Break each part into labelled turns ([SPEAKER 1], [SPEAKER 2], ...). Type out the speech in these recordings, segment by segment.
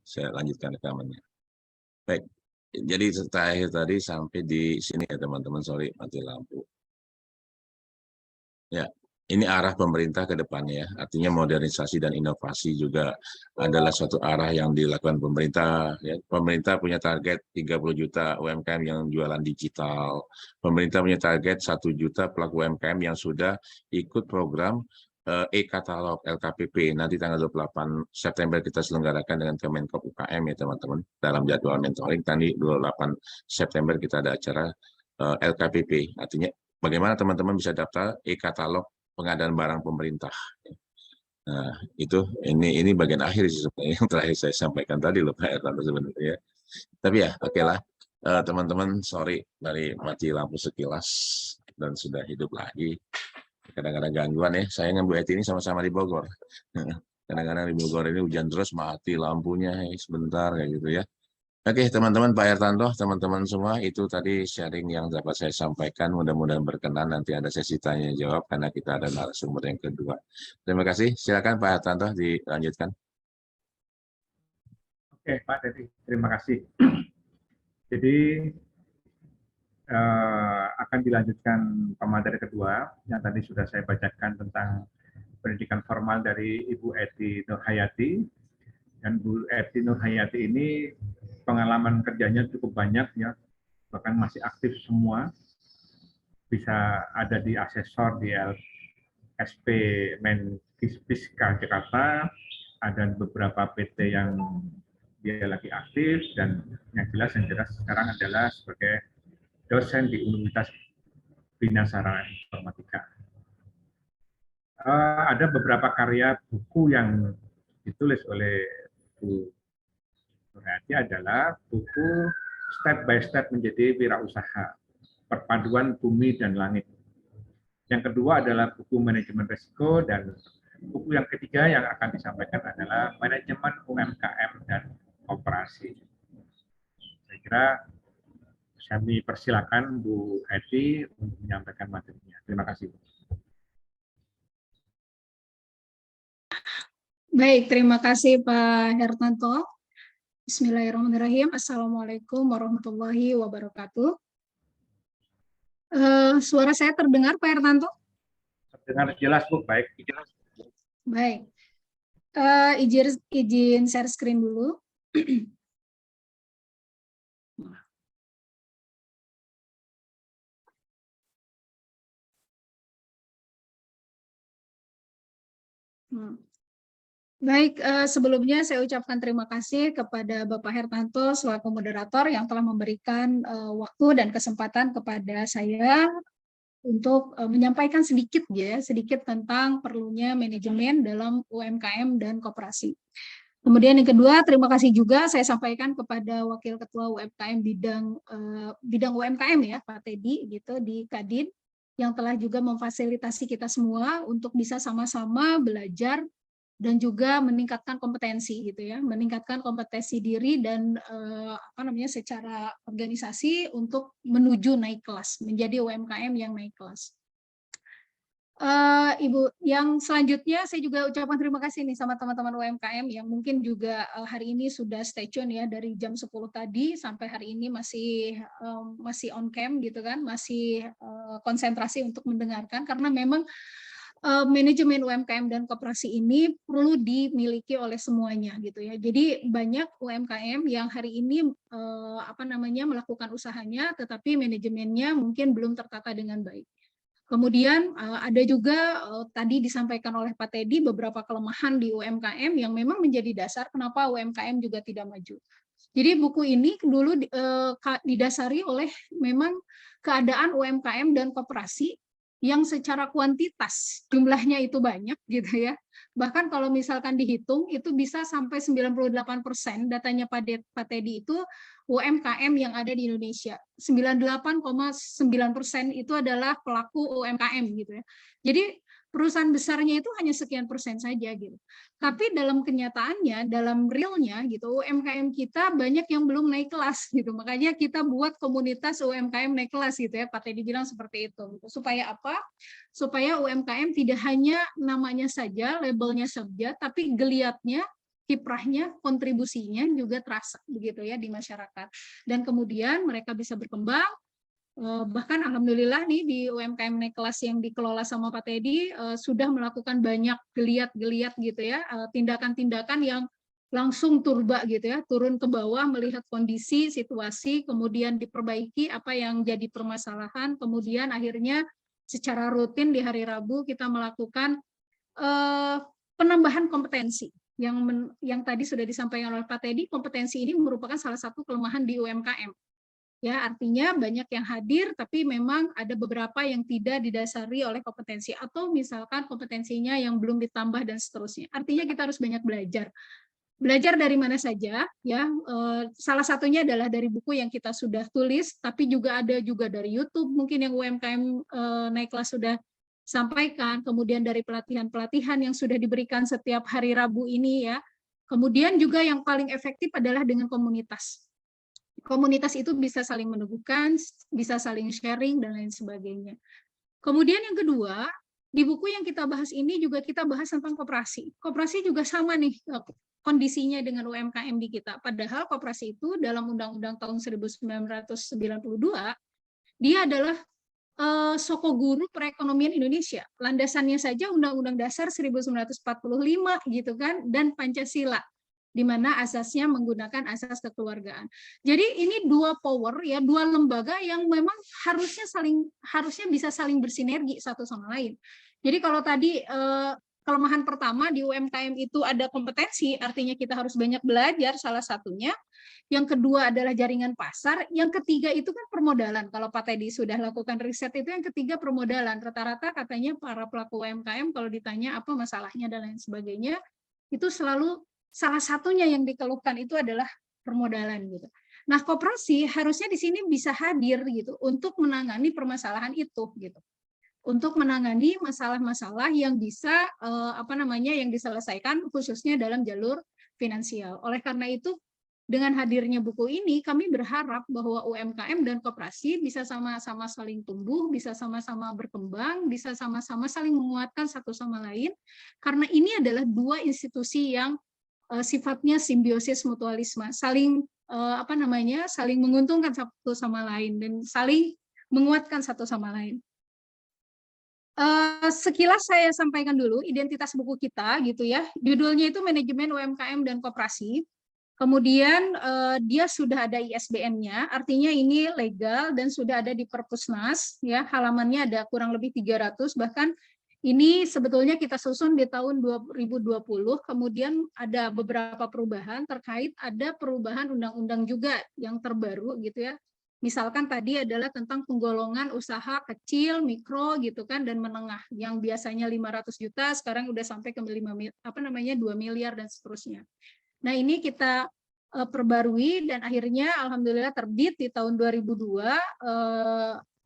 [SPEAKER 1] saya lanjutkan rekamannya. Baik, jadi terakhir tadi sampai di sini ya teman-teman, sorry mati lampu. Ya, ini arah pemerintah ke depannya ya. Artinya modernisasi dan inovasi juga adalah suatu arah yang dilakukan pemerintah. Ya. Pemerintah punya target 30 juta UMKM yang jualan digital. Pemerintah punya target 1 juta pelaku UMKM yang sudah ikut program e-katalog LKPP. Nanti tanggal 28 September kita selenggarakan dengan Kemenkop UKM ya teman-teman. Dalam jadwal mentoring, tadi 28 September kita ada acara LKPP. Artinya bagaimana teman-teman bisa daftar e-katalog pengadaan barang pemerintah. Nah, itu ini bagian akhir sih sebenarnya yang terakhir saya sampaikan tadi loh Pak Erlando sebenarnya. Tapi ya, oke lah. Teman-teman, sorry dari mati lampu sekilas dan sudah hidup lagi. Kadang-kadang gangguan ya. Saya dengan Bu Eti ini sama-sama di Bogor. Kadang-kadang di Bogor ini hujan terus, mati lampunya sebentar kayak gitu ya. Oke, teman-teman, Pak Ertanto, teman-teman semua, itu tadi sharing yang dapat saya sampaikan. Mudah-mudahan berkenan. Nanti ada sesi tanya jawab karena kita ada narasumber yang kedua. Terima kasih. Silakan Pak Ertanto dilanjutkan.
[SPEAKER 2] Oke, Pak Teddy, terima kasih. Jadi akan dilanjutkan pemateri kedua yang tadi sudah saya bacakan tentang pendidikan formal dari Ibu Eti Nurhayati. Dan Bu Eti Nurhayati ini pengalaman kerjanya cukup banyak ya, bahkan masih aktif semua. Bisa ada di asesor di LSP Menkisbiska Jakarta, ada beberapa PT yang dia lagi aktif, dan yang jelas sekarang adalah sebagai dosen di Universitas Bina Sarana Informatika. Ada beberapa karya buku yang ditulis oleh Bu Nurhayati adalah buku Step by Step Menjadi Wirausaha, Perpaduan Bumi dan Langit. Yang kedua adalah buku Manajemen Risiko, dan buku yang ketiga yang akan disampaikan adalah Manajemen UMKM dan Koperasi. Saya kira kami persilakan Bu Eti untuk menyampaikan materinya. Terima kasih.
[SPEAKER 3] Baik, terima kasih Pak Hertanto. Bismillahirrahmanirrahim. Assalamualaikum warahmatullahi wabarakatuh. Suara saya terdengar Pak Hertanto?
[SPEAKER 2] Terdengar jelas Bu, baik.
[SPEAKER 3] Baik. Izin share screen dulu. Baik, sebelumnya saya ucapkan terima kasih kepada Bapak Hertanto selaku moderator yang telah memberikan waktu dan kesempatan kepada saya untuk menyampaikan sedikit tentang perlunya manajemen dalam UMKM dan koperasi. Kemudian yang kedua, terima kasih juga saya sampaikan kepada Wakil Ketua UMKM bidang UMKM ya Pak Teddy gitu di Kadin, yang telah juga memfasilitasi kita semua untuk bisa sama-sama belajar dan juga meningkatkan kompetensi gitu ya, meningkatkan kompetensi diri dan secara organisasi untuk menuju naik kelas, menjadi UMKM yang naik kelas. Ibu, yang selanjutnya saya juga ucapkan terima kasih nih sama teman-teman UMKM yang mungkin juga hari ini sudah stay tune ya, dari jam 10 tadi sampai hari ini masih on cam gitu kan, masih konsentrasi untuk mendengarkan, karena memang manajemen UMKM dan koperasi ini perlu dimiliki oleh semuanya gitu ya. Jadi banyak UMKM yang hari ini melakukan usahanya, tetapi manajemennya mungkin belum tertata dengan baik. Kemudian ada juga tadi disampaikan oleh Pak Teddy beberapa kelemahan di UMKM yang memang menjadi dasar kenapa UMKM juga tidak maju. Jadi buku ini dulu didasari oleh memang keadaan UMKM dan koperasi yang secara kuantitas jumlahnya itu banyak gitu ya. Bahkan kalau misalkan dihitung itu bisa sampai 98% datanya Pak Teddy itu UMKM yang ada di Indonesia. 98,9% itu adalah pelaku UMKM gitu ya. Jadi perusahaan besarnya itu hanya sekian persen saja gitu. Tapi dalam kenyataannya, dalam realnya gitu, UMKM kita banyak yang belum naik kelas gitu. Makanya kita buat komunitas UMKM naik kelas gitu ya. Pak Teddy bilang seperti itu. Supaya apa? Supaya UMKM tidak hanya namanya saja, labelnya saja, tapi geliatnya kiprahnya, kontribusinya juga terasa begitu ya di masyarakat. Dan kemudian mereka bisa berkembang. Bahkan alhamdulillah nih di UMKM naik kelas yang dikelola sama Pak Teddy sudah melakukan banyak geliat-geliat gitu ya, tindakan-tindakan yang langsung turba gitu ya, turun ke bawah melihat kondisi, situasi, kemudian diperbaiki apa yang jadi permasalahan, kemudian akhirnya secara rutin di hari Rabu kita melakukan penambahan kompetensi yang tadi sudah disampaikan oleh Pak Teddy. Kompetensi ini merupakan salah satu kelemahan di UMKM. Ya, artinya banyak yang hadir, tapi memang ada beberapa yang tidak didasari oleh kompetensi, atau misalkan kompetensinya yang belum ditambah dan seterusnya. Artinya kita harus banyak belajar. Belajar dari mana saja, ya. Salah satunya adalah dari buku yang kita sudah tulis, tapi juga ada juga dari YouTube, mungkin yang UMKM naik kelas sudah sampaikan, kemudian dari pelatihan-pelatihan yang sudah diberikan setiap hari Rabu ini ya. Kemudian juga yang paling efektif adalah dengan komunitas. Komunitas itu bisa saling meneguhkan, bisa saling sharing, dan lain sebagainya. Kemudian yang kedua, di buku yang kita bahas ini juga kita bahas tentang koperasi. Koperasi juga sama nih kondisinya dengan UMKM di kita. Padahal koperasi itu dalam Undang-Undang tahun 1992, dia adalah sokoguru perekonomian Indonesia. Landasannya saja Undang-Undang Dasar 1945 gitu kan, dan Pancasila, di mana asasnya menggunakan asas kekeluargaan. Jadi ini dua power ya, dua lembaga yang memang harusnya bisa saling bersinergi satu sama lain. Jadi kalau tadi kelemahan pertama di UMKM itu ada kompetensi, artinya kita harus banyak belajar salah satunya. Yang kedua adalah jaringan pasar, yang ketiga itu kan permodalan. Kalau Pak Teddy sudah lakukan riset itu, yang ketiga permodalan. Rata-rata katanya para pelaku UMKM kalau ditanya apa masalahnya dan lain sebagainya, itu selalu salah satunya yang dikeluhkan itu adalah permodalan gitu. Nah, koperasi harusnya di sini bisa hadir gitu untuk menangani permasalahan itu gitu. Untuk menangani masalah-masalah yang bisa yang diselesaikan khususnya dalam jalur finansial. Oleh karena itu, dengan hadirnya buku ini kami berharap bahwa UMKM dan koperasi bisa sama-sama saling tumbuh, bisa sama-sama berkembang, bisa sama-sama saling menguatkan satu sama lain, karena ini adalah dua institusi yang sifatnya simbiosis mutualisme, saling saling menguntungkan satu sama lain dan saling menguatkan satu sama lain. Sekilas saya sampaikan dulu identitas buku kita gitu ya. Judulnya itu Manajemen UMKM dan Koperasi. Kemudian dia sudah ada ISBN-nya, artinya ini legal dan sudah ada di Perpusnas ya. Halamannya ada kurang lebih 300, bahkan ini sebetulnya kita susun di tahun 2020, kemudian ada beberapa perubahan terkait ada perubahan undang-undang juga yang terbaru gitu ya. Misalkan tadi adalah tentang penggolongan usaha kecil, mikro gitu kan, dan menengah yang biasanya 500 juta sekarang udah sampai ke 2 miliar dan seterusnya. Nah, ini kita perbarui dan akhirnya alhamdulillah terbit di tahun 2002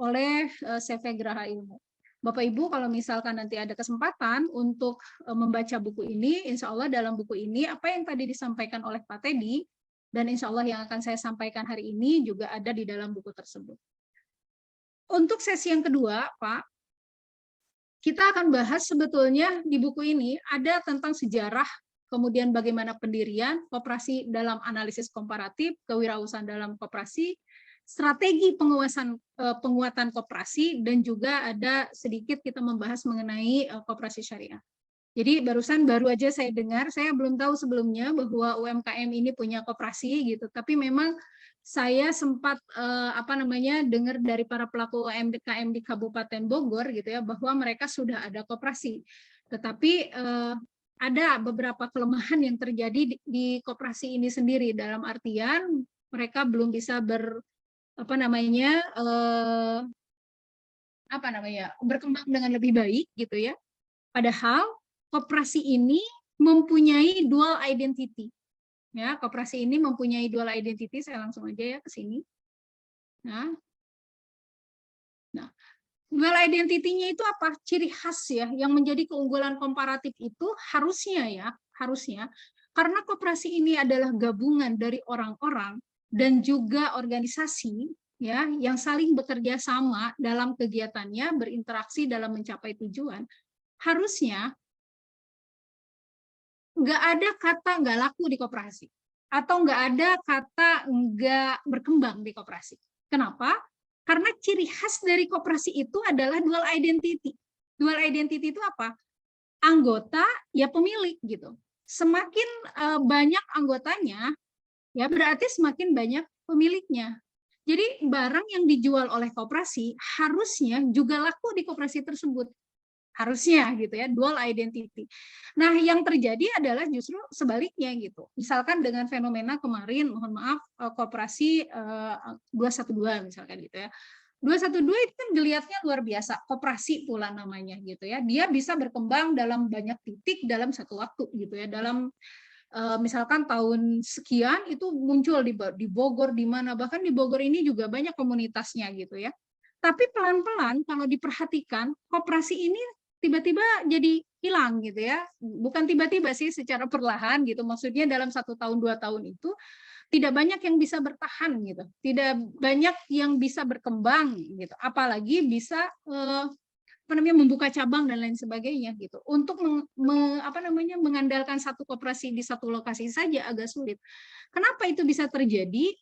[SPEAKER 3] oleh CV Graha Ilmu. Bapak Ibu kalau misalkan nanti ada kesempatan untuk membaca buku ini, insya Allah dalam buku ini apa yang tadi disampaikan oleh Pak Teddy dan insya Allah yang akan saya sampaikan hari ini juga ada di dalam buku tersebut. Untuk sesi yang kedua, Pak, kita akan bahas sebetulnya di buku ini ada tentang sejarah, kemudian bagaimana pendirian koperasi dalam analisis komparatif, kewirausahaan dalam koperasi, strategi penguatan koperasi, dan juga ada sedikit kita membahas mengenai koperasi syariah. Jadi baru aja saya dengar, saya belum tahu sebelumnya bahwa UMKM ini punya koperasi gitu, tapi memang saya sempat dengar dari para pelaku UMKM di Kabupaten Bogor gitu ya, bahwa mereka sudah ada koperasi. Tetapi ada beberapa kelemahan yang terjadi di koperasi ini sendiri, dalam artian mereka belum bisa berkembang dengan lebih baik gitu ya. Padahal koperasi ini mempunyai dual identity. Ya, koperasi ini mempunyai dual identity. Saya langsung aja ya ke sini. Nah, dual identity-nya itu apa? Ciri khas ya yang menjadi keunggulan komparatif itu harusnya karena koperasi ini adalah gabungan dari orang-orang dan juga organisasi ya yang saling bekerja sama dalam kegiatannya, berinteraksi dalam mencapai tujuan. Harusnya nggak ada kata nggak laku di koperasi, atau nggak ada kata nggak berkembang di koperasi. Kenapa? Karena ciri khas dari koperasi itu adalah dual identity. Dual identity itu apa? Anggota ya pemilik gitu. Semakin banyak anggotanya, ya berarti semakin banyak pemiliknya. Jadi barang yang dijual oleh koperasi harusnya juga laku di koperasi tersebut. Harusnya gitu ya, dual identity. Nah, yang terjadi adalah justru sebaliknya gitu. Misalkan dengan fenomena kemarin, mohon maaf, koperasi 212 misalkan gitu ya. 212 itu kan geliatnya luar biasa, koperasi pula namanya gitu ya. Dia bisa berkembang dalam banyak titik dalam satu waktu gitu ya. Dalam misalkan tahun sekian itu muncul di Bogor, di mana bahkan di Bogor ini juga banyak komunitasnya gitu ya. Tapi pelan-pelan kalau diperhatikan, koperasi ini tiba-tiba jadi hilang gitu ya. Bukan tiba-tiba sih, secara perlahan gitu. Maksudnya dalam 1 tahun 2 tahun itu tidak banyak yang bisa bertahan gitu. Tidak banyak yang bisa berkembang gitu. Apalagi bisa membuka cabang dan lain sebagainya gitu. Untuk mengandalkan satu koperasi di satu lokasi saja agak sulit. Kenapa itu bisa terjadi?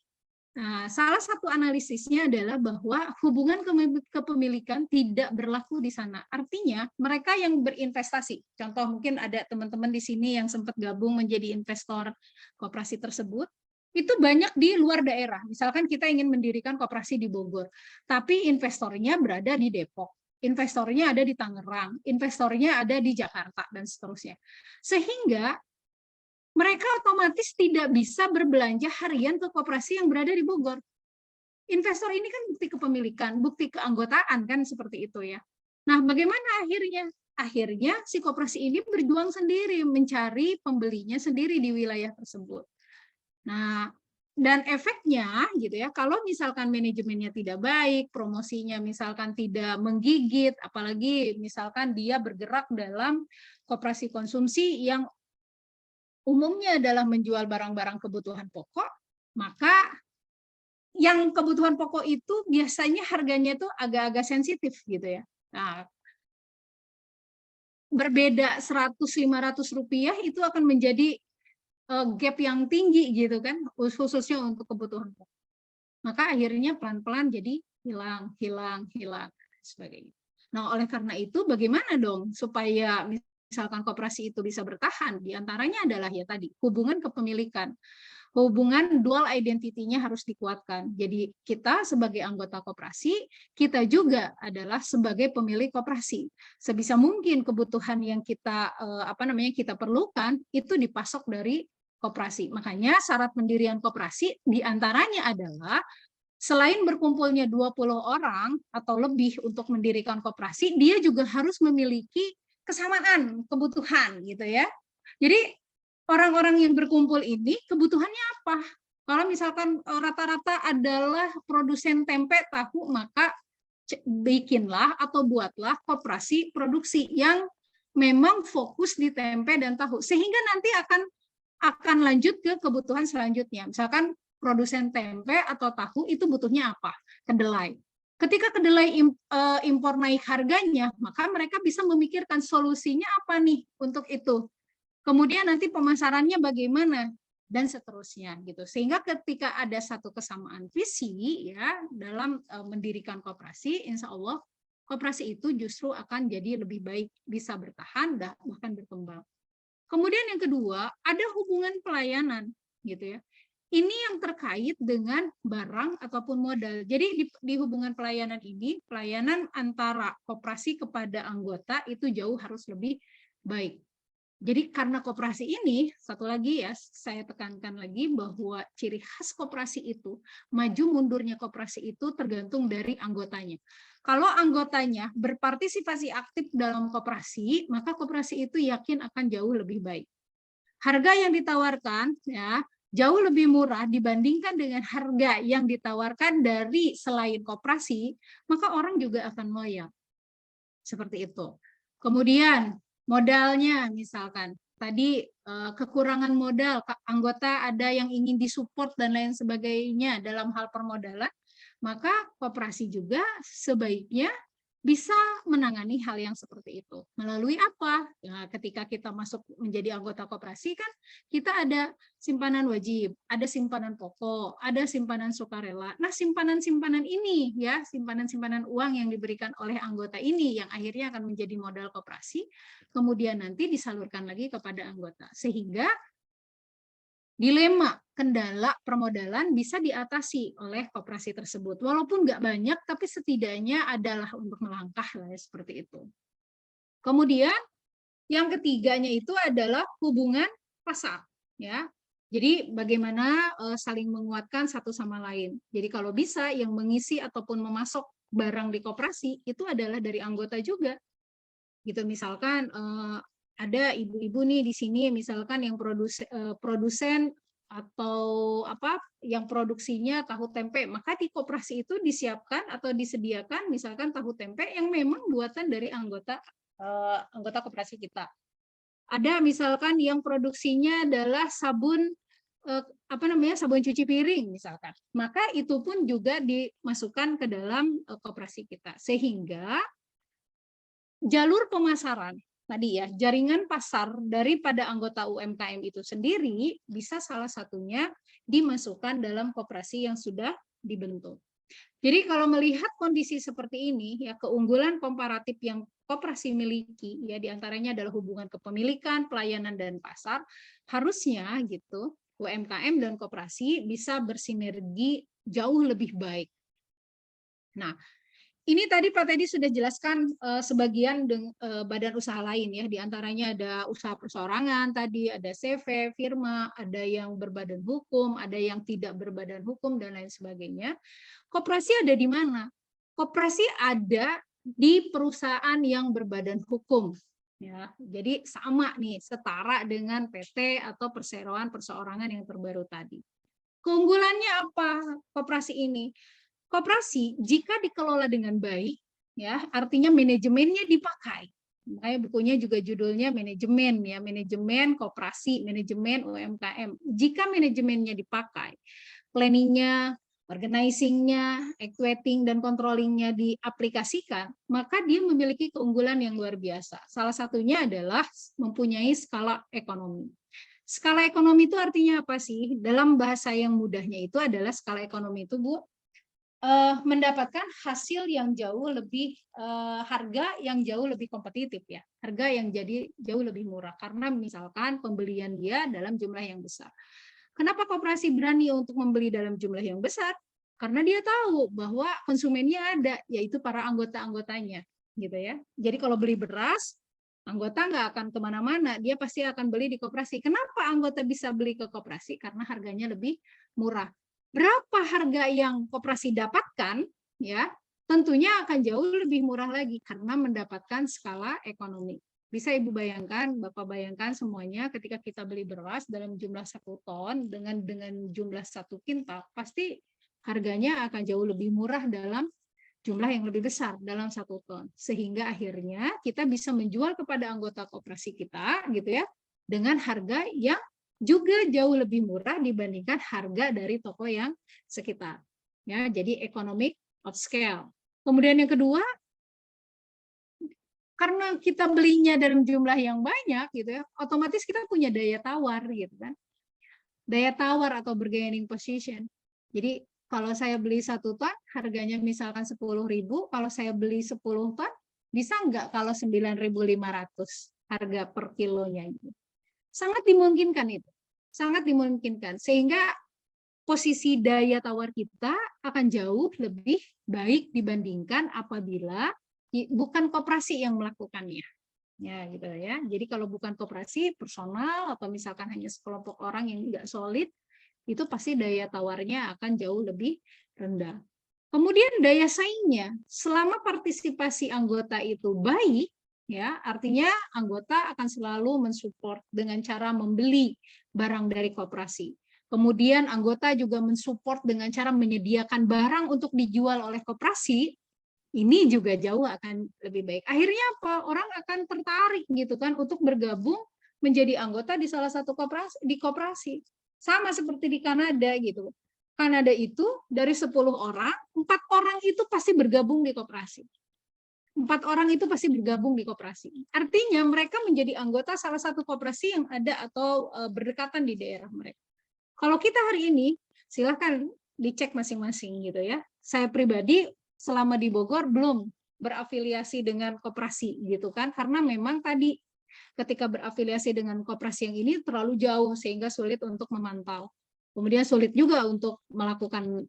[SPEAKER 3] Nah, salah satu analisisnya adalah bahwa hubungan kepemilikan tidak berlaku di sana. Artinya, mereka yang berinvestasi, contoh mungkin ada teman-teman di sini yang sempat gabung menjadi investor koperasi tersebut, itu banyak di luar daerah. Misalkan kita ingin mendirikan koperasi di Bogor, tapi investornya berada di Depok, investornya ada di Tangerang, investornya ada di Jakarta, dan seterusnya. Sehingga mereka otomatis tidak bisa berbelanja harian ke koperasi yang berada di Bogor. Investor ini kan bukti kepemilikan, bukti keanggotaan kan seperti itu ya. Nah, bagaimana akhirnya? Akhirnya si koperasi ini berjuang sendiri, mencari pembelinya sendiri di wilayah tersebut. Nah, dan efeknya gitu ya, kalau misalkan manajemennya tidak baik, promosinya misalkan tidak menggigit, apalagi misalkan dia bergerak dalam koperasi konsumsi yang umumnya adalah menjual barang-barang kebutuhan pokok, maka yang kebutuhan pokok itu biasanya harganya itu agak-agak sensitif gitu ya. Nah, berbeda 100-500 rupiah itu akan menjadi gap yang tinggi gitu kan, khususnya untuk kebutuhan pokok. Maka akhirnya pelan-pelan jadi hilang sebagainya. Nah, oleh karena itu bagaimana dong supaya misalkan koperasi itu bisa bertahan? Di antaranya adalah ya tadi, hubungan kepemilikan. Hubungan dual identity-nya harus dikuatkan. Jadi kita sebagai anggota koperasi, kita juga adalah sebagai pemilik koperasi. Sebisa mungkin kebutuhan yang kita kita perlukan itu dipasok dari koperasi. Makanya syarat pendirian koperasi diantaranya adalah selain berkumpulnya 20 orang atau lebih untuk mendirikan koperasi, dia juga harus memiliki kesamaan kebutuhan gitu ya. Jadi orang-orang yang berkumpul ini kebutuhannya apa? Kalau misalkan rata-rata adalah produsen tempe tahu, maka bikinlah atau buatlah koperasi produksi yang memang fokus di tempe dan tahu, sehingga nanti akan lanjut ke kebutuhan selanjutnya. Misalkan produsen tempe atau tahu itu butuhnya apa? Kedelai. Ketika kedelai impor naik harganya, maka mereka bisa memikirkan solusinya apa nih untuk itu. Kemudian nanti pemasarannya bagaimana dan seterusnya gitu. Sehingga ketika ada satu kesamaan visi ya dalam mendirikan koperasi, insya Allah koperasi itu justru akan jadi lebih baik, bisa bertahan dan bahkan berkembang. Kemudian yang kedua, ada hubungan pelayanan gitu ya. Ini yang terkait dengan barang ataupun modal. Jadi di hubungan pelayanan ini, pelayanan antara koperasi kepada anggota itu jauh harus lebih baik. Jadi karena koperasi ini, satu lagi ya, saya tekankan lagi bahwa ciri khas koperasi itu, maju mundurnya koperasi itu tergantung dari anggotanya. Kalau anggotanya berpartisipasi aktif dalam koperasi, maka koperasi itu yakin akan jauh lebih baik. Harga yang ditawarkan ya jauh lebih murah dibandingkan dengan harga yang ditawarkan dari selain koperasi, maka orang juga akan loyal. Seperti itu. Kemudian modalnya misalkan tadi kekurangan modal, anggota ada yang ingin disupport dan lain sebagainya dalam hal permodalan, maka koperasi juga sebaiknya bisa menangani hal yang seperti itu. Melalui apa? Ya, ketika kita masuk menjadi anggota koperasi kan kita ada simpanan wajib, ada simpanan pokok, ada simpanan sukarela. Nah, simpanan-simpanan ini ya, simpanan-simpanan uang yang diberikan oleh anggota ini yang akhirnya akan menjadi modal koperasi, kemudian nanti disalurkan lagi kepada anggota. Sehingga dilema kendala permodalan bisa diatasi oleh koperasi tersebut. Walaupun nggak banyak, tapi setidaknya adalah untuk melangkah lah ya, seperti itu. Kemudian yang ketiganya itu adalah hubungan pasar. Ya, jadi bagaimana saling menguatkan satu sama lain. Jadi kalau bisa yang mengisi ataupun memasok barang di koperasi itu adalah dari anggota juga. Gitu misalkan ada ibu-ibu nih di sini misalkan yang produsen atau apa yang produksinya tahu tempe, maka di koperasi itu disiapkan atau disediakan misalkan tahu tempe yang memang buatan dari anggota koperasi kita. Ada misalkan yang produksinya adalah sabun sabun cuci piring misalkan, maka itu pun juga dimasukkan ke dalam koperasi kita sehingga jalur pemasaran tadi ya, jaringan pasar daripada anggota UMKM itu sendiri bisa salah satunya dimasukkan dalam koperasi yang sudah dibentuk. Jadi kalau melihat kondisi seperti ini ya, keunggulan komparatif yang koperasi miliki ya diantaranya adalah hubungan kepemilikan, pelayanan dan pasar, harusnya gitu UMKM dan koperasi bisa bersinergi jauh lebih baik. Nah, ini tadi Pak Teddy sudah jelaskan sebagian badan usaha lain ya, diantaranya ada usaha perseorangan tadi, ada CV, firma, ada yang berbadan hukum, ada yang tidak berbadan hukum dan lain sebagainya. Koperasi ada di mana? Koperasi ada di perusahaan yang berbadan hukum. Ya, jadi sama nih, setara dengan PT atau perseroan perseorangan yang terbaru tadi. Keunggulannya apa koperasi ini? Koperasi jika dikelola dengan baik, ya artinya manajemennya dipakai. Makanya bukunya juga judulnya manajemen ya, manajemen koperasi, manajemen UMKM. Jika manajemennya dipakai, planningnya, organizing-nya, equating dan controlling-nya diaplikasikan, maka dia memiliki keunggulan yang luar biasa. Salah satunya adalah mempunyai skala ekonomi. Skala ekonomi itu artinya apa sih? Dalam bahasa yang mudahnya itu adalah skala ekonomi itu, Bu, mendapatkan hasil yang jauh lebih harga yang jauh lebih kompetitif ya, harga yang jadi jauh lebih murah karena misalkan pembelian dia dalam jumlah yang besar. Kenapa koperasi berani untuk membeli dalam jumlah yang besar? Karena dia tahu bahwa konsumennya ada, yaitu para anggota-anggotanya, gitu ya. Jadi kalau beli beras, anggota nggak akan kemana-mana, dia pasti akan beli di koperasi. Kenapa anggota bisa beli ke koperasi? Karena harganya lebih murah. Berapa harga yang koperasi dapatkan ya tentunya akan jauh lebih murah lagi karena mendapatkan skala ekonomi. Bisa Ibu bayangkan, Bapak bayangkan semuanya ketika kita beli beras dalam jumlah 1 ton dengan jumlah 1 kintal, pasti harganya akan jauh lebih murah dalam jumlah yang lebih besar dalam 1 ton. Sehingga akhirnya kita bisa menjual kepada anggota koperasi kita gitu ya dengan harga yang juga jauh lebih murah dibandingkan harga dari toko yang sekitar. Ya, jadi economic of scale. Kemudian yang kedua, karena kita belinya dalam jumlah yang banyak gitu ya, otomatis kita punya daya tawar gitu kan. Daya tawar atau bargaining position. Jadi kalau saya beli 1 ton harganya misalkan 10.000, kalau saya beli 10 ton bisa nggak kalau 9.500 harga per kilonya gitu. Sangat dimungkinkan itu. Sangat dimungkinkan. Sehingga posisi daya tawar kita akan jauh lebih baik dibandingkan apabila bukan koperasi yang melakukannya. Ya, gitu ya. Jadi kalau bukan koperasi, personal atau misalkan hanya sekelompok orang yang tidak solid, itu pasti daya tawarnya akan jauh lebih rendah. Kemudian daya saingnya, selama partisipasi anggota itu baik, ya, artinya anggota akan selalu mensupport dengan cara membeli barang dari koperasi. Kemudian anggota juga mensupport dengan cara menyediakan barang untuk dijual oleh koperasi. Ini juga jauh akan lebih baik. Akhirnya apa? Orang akan tertarik gitu kan untuk bergabung menjadi anggota di salah satu koperasi. Sama seperti di Kanada gitu. Kanada itu dari 10 orang, 4 orang itu pasti bergabung di koperasi. 4 orang itu pasti bergabung di koperasi. Artinya mereka menjadi anggota salah satu koperasi yang ada atau berdekatan di daerah mereka. Kalau kita hari ini, silahkan dicek masing-masing gitu ya. Saya pribadi selama di Bogor belum berafiliasi dengan koperasi gitu kan, karena memang tadi ketika berafiliasi dengan koperasi yang ini terlalu jauh sehingga sulit untuk memantau. Kemudian sulit juga untuk melakukan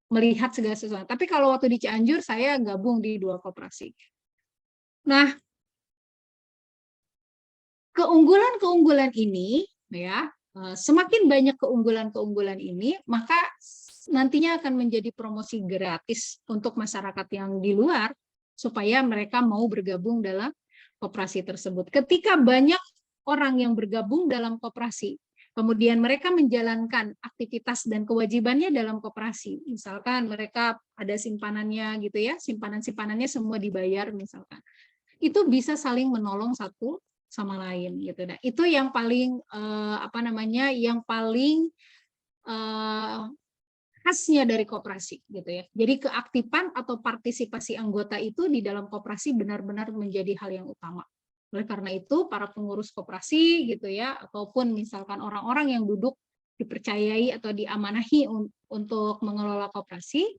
[SPEAKER 3] melihat segala sesuatu. Tapi kalau waktu di Cianjur saya gabung di 2 koperasi. Nah, keunggulan-keunggulan ini ya, semakin banyak keunggulan-keunggulan ini, maka nantinya akan menjadi promosi gratis untuk masyarakat yang di luar supaya mereka mau bergabung dalam koperasi tersebut. Ketika banyak orang yang bergabung dalam koperasi, kemudian mereka menjalankan aktivitas dan kewajibannya dalam koperasi. Misalkan mereka ada simpanannya gitu ya, simpanan-simpanannya semua dibayar misalkan. Itu bisa saling menolong satu sama lain gitu. Nah, itu yang paling yang paling khasnya dari koperasi gitu ya. Jadi keaktifan atau partisipasi anggota itu di dalam koperasi benar-benar menjadi hal yang utama. Oleh karena itu, para pengurus koperasi gitu ya, ataupun misalkan orang-orang yang duduk dipercayai atau diamanahi untuk mengelola koperasi,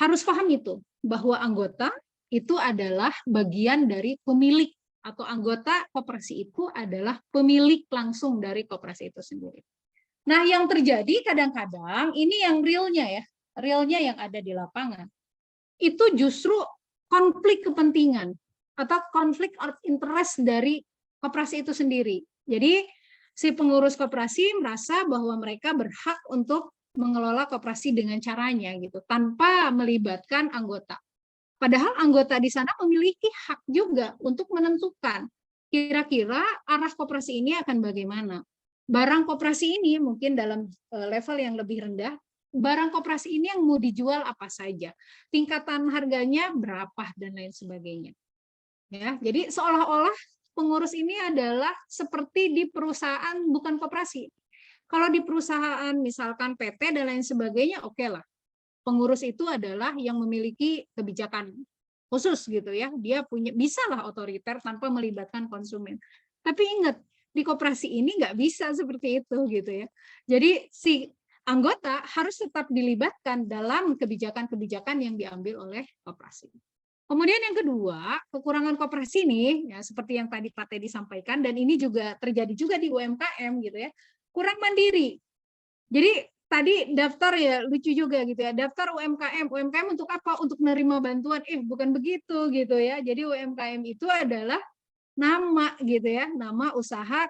[SPEAKER 3] harus paham itu, bahwa anggota itu adalah bagian dari pemilik, atau anggota koperasi itu adalah pemilik langsung dari koperasi itu sendiri. Nah, yang terjadi kadang-kadang, ini yang realnya yang ada di lapangan, itu justru konflik kepentingan, atau konflik of interest dari koperasi itu sendiri. Jadi si pengurus koperasi merasa bahwa mereka berhak untuk mengelola koperasi dengan caranya gitu, tanpa melibatkan anggota. Padahal anggota di sana memiliki hak juga untuk menentukan kira-kira arah koperasi ini akan bagaimana. Barang koperasi ini mungkin dalam level yang lebih rendah, barang koperasi ini yang mau dijual apa saja, tingkatan harganya berapa dan lain sebagainya. Ya, jadi seolah-olah pengurus ini adalah seperti di perusahaan bukan koperasi. Kalau di perusahaan misalkan PT dan lain sebagainya, oke lah. Pengurus itu adalah yang memiliki kebijakan khusus gitu ya. Dia bisalah otoriter tanpa melibatkan konsumen. Tapi ingat, di koperasi ini nggak bisa seperti itu gitu ya. Jadi si anggota harus tetap dilibatkan dalam kebijakan-kebijakan yang diambil oleh koperasi. Kemudian yang kedua, kekurangan koperasi nih, ya seperti yang tadi Pak Teddy sampaikan, dan ini juga terjadi juga di UMKM gitu ya, kurang mandiri. Jadi tadi daftar ya lucu juga gitu ya, daftar UMKM untuk apa? Untuk menerima bantuan. Bukan begitu gitu ya. Jadi UMKM itu adalah nama gitu ya, nama usaha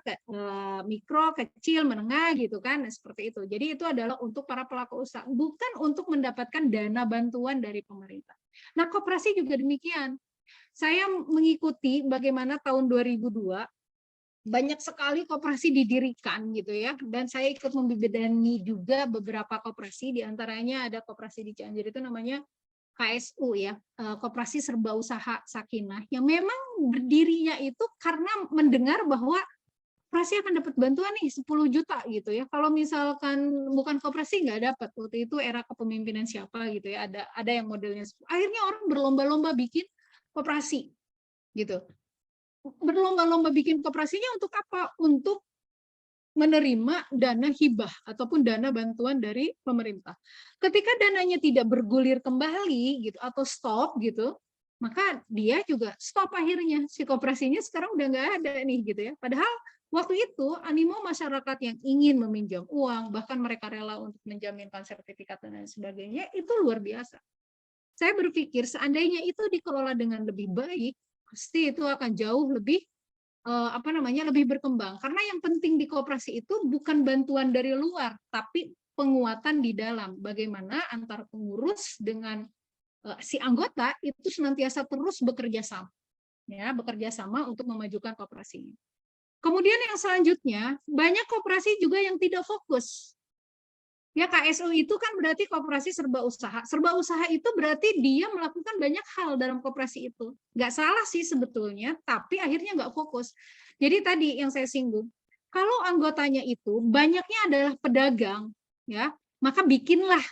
[SPEAKER 3] mikro, kecil, menengah gitu kan, seperti itu. Jadi itu adalah untuk para pelaku usaha, bukan untuk mendapatkan dana bantuan dari pemerintah. Nah, koperasi juga demikian. Saya mengikuti bagaimana tahun 2002 banyak sekali koperasi didirikan gitu ya, dan saya ikut membidani juga beberapa koperasi, diantaranya ada koperasi di Cianjur itu namanya KSU ya, Koperasi Serba Usaha Sakinah, yang memang berdirinya itu karena mendengar bahwa koperasi akan dapat bantuan nih 10 juta gitu ya. Kalau misalkan bukan koperasi nggak dapat. Waktu itu era kepemimpinan siapa gitu ya, ada yang modelnya. Akhirnya orang berlomba-lomba bikin koperasi gitu. Berlomba-lomba bikin koperasinya untuk apa? Untuk menerima dana hibah ataupun dana bantuan dari pemerintah. Ketika dananya tidak bergulir kembali gitu atau stop gitu, maka dia juga stop akhirnya. Si koperasinya sekarang udah nggak ada nih gitu ya. Padahal waktu itu animo masyarakat yang ingin meminjam uang, bahkan mereka rela untuk menjaminkan sertifikat dan lain sebagainya, itu luar biasa. Saya berpikir seandainya itu dikelola dengan lebih baik, pasti itu akan jauh lebih lebih berkembang, karena yang penting di koperasi itu bukan bantuan dari luar, tapi penguatan di dalam. Bagaimana antar pengurus dengan si anggota itu senantiasa terus bekerja sama, ya, bekerja sama untuk memajukan koperasinya. Kemudian yang selanjutnya, banyak koperasi juga yang tidak fokus. Ya, KSU itu kan berarti koperasi serba usaha. Serba usaha itu berarti dia melakukan banyak hal dalam koperasi itu. Nggak salah sih sebetulnya, tapi akhirnya nggak fokus. Jadi tadi yang saya singgung, kalau anggotanya itu banyaknya adalah pedagang, ya, maka bikinlah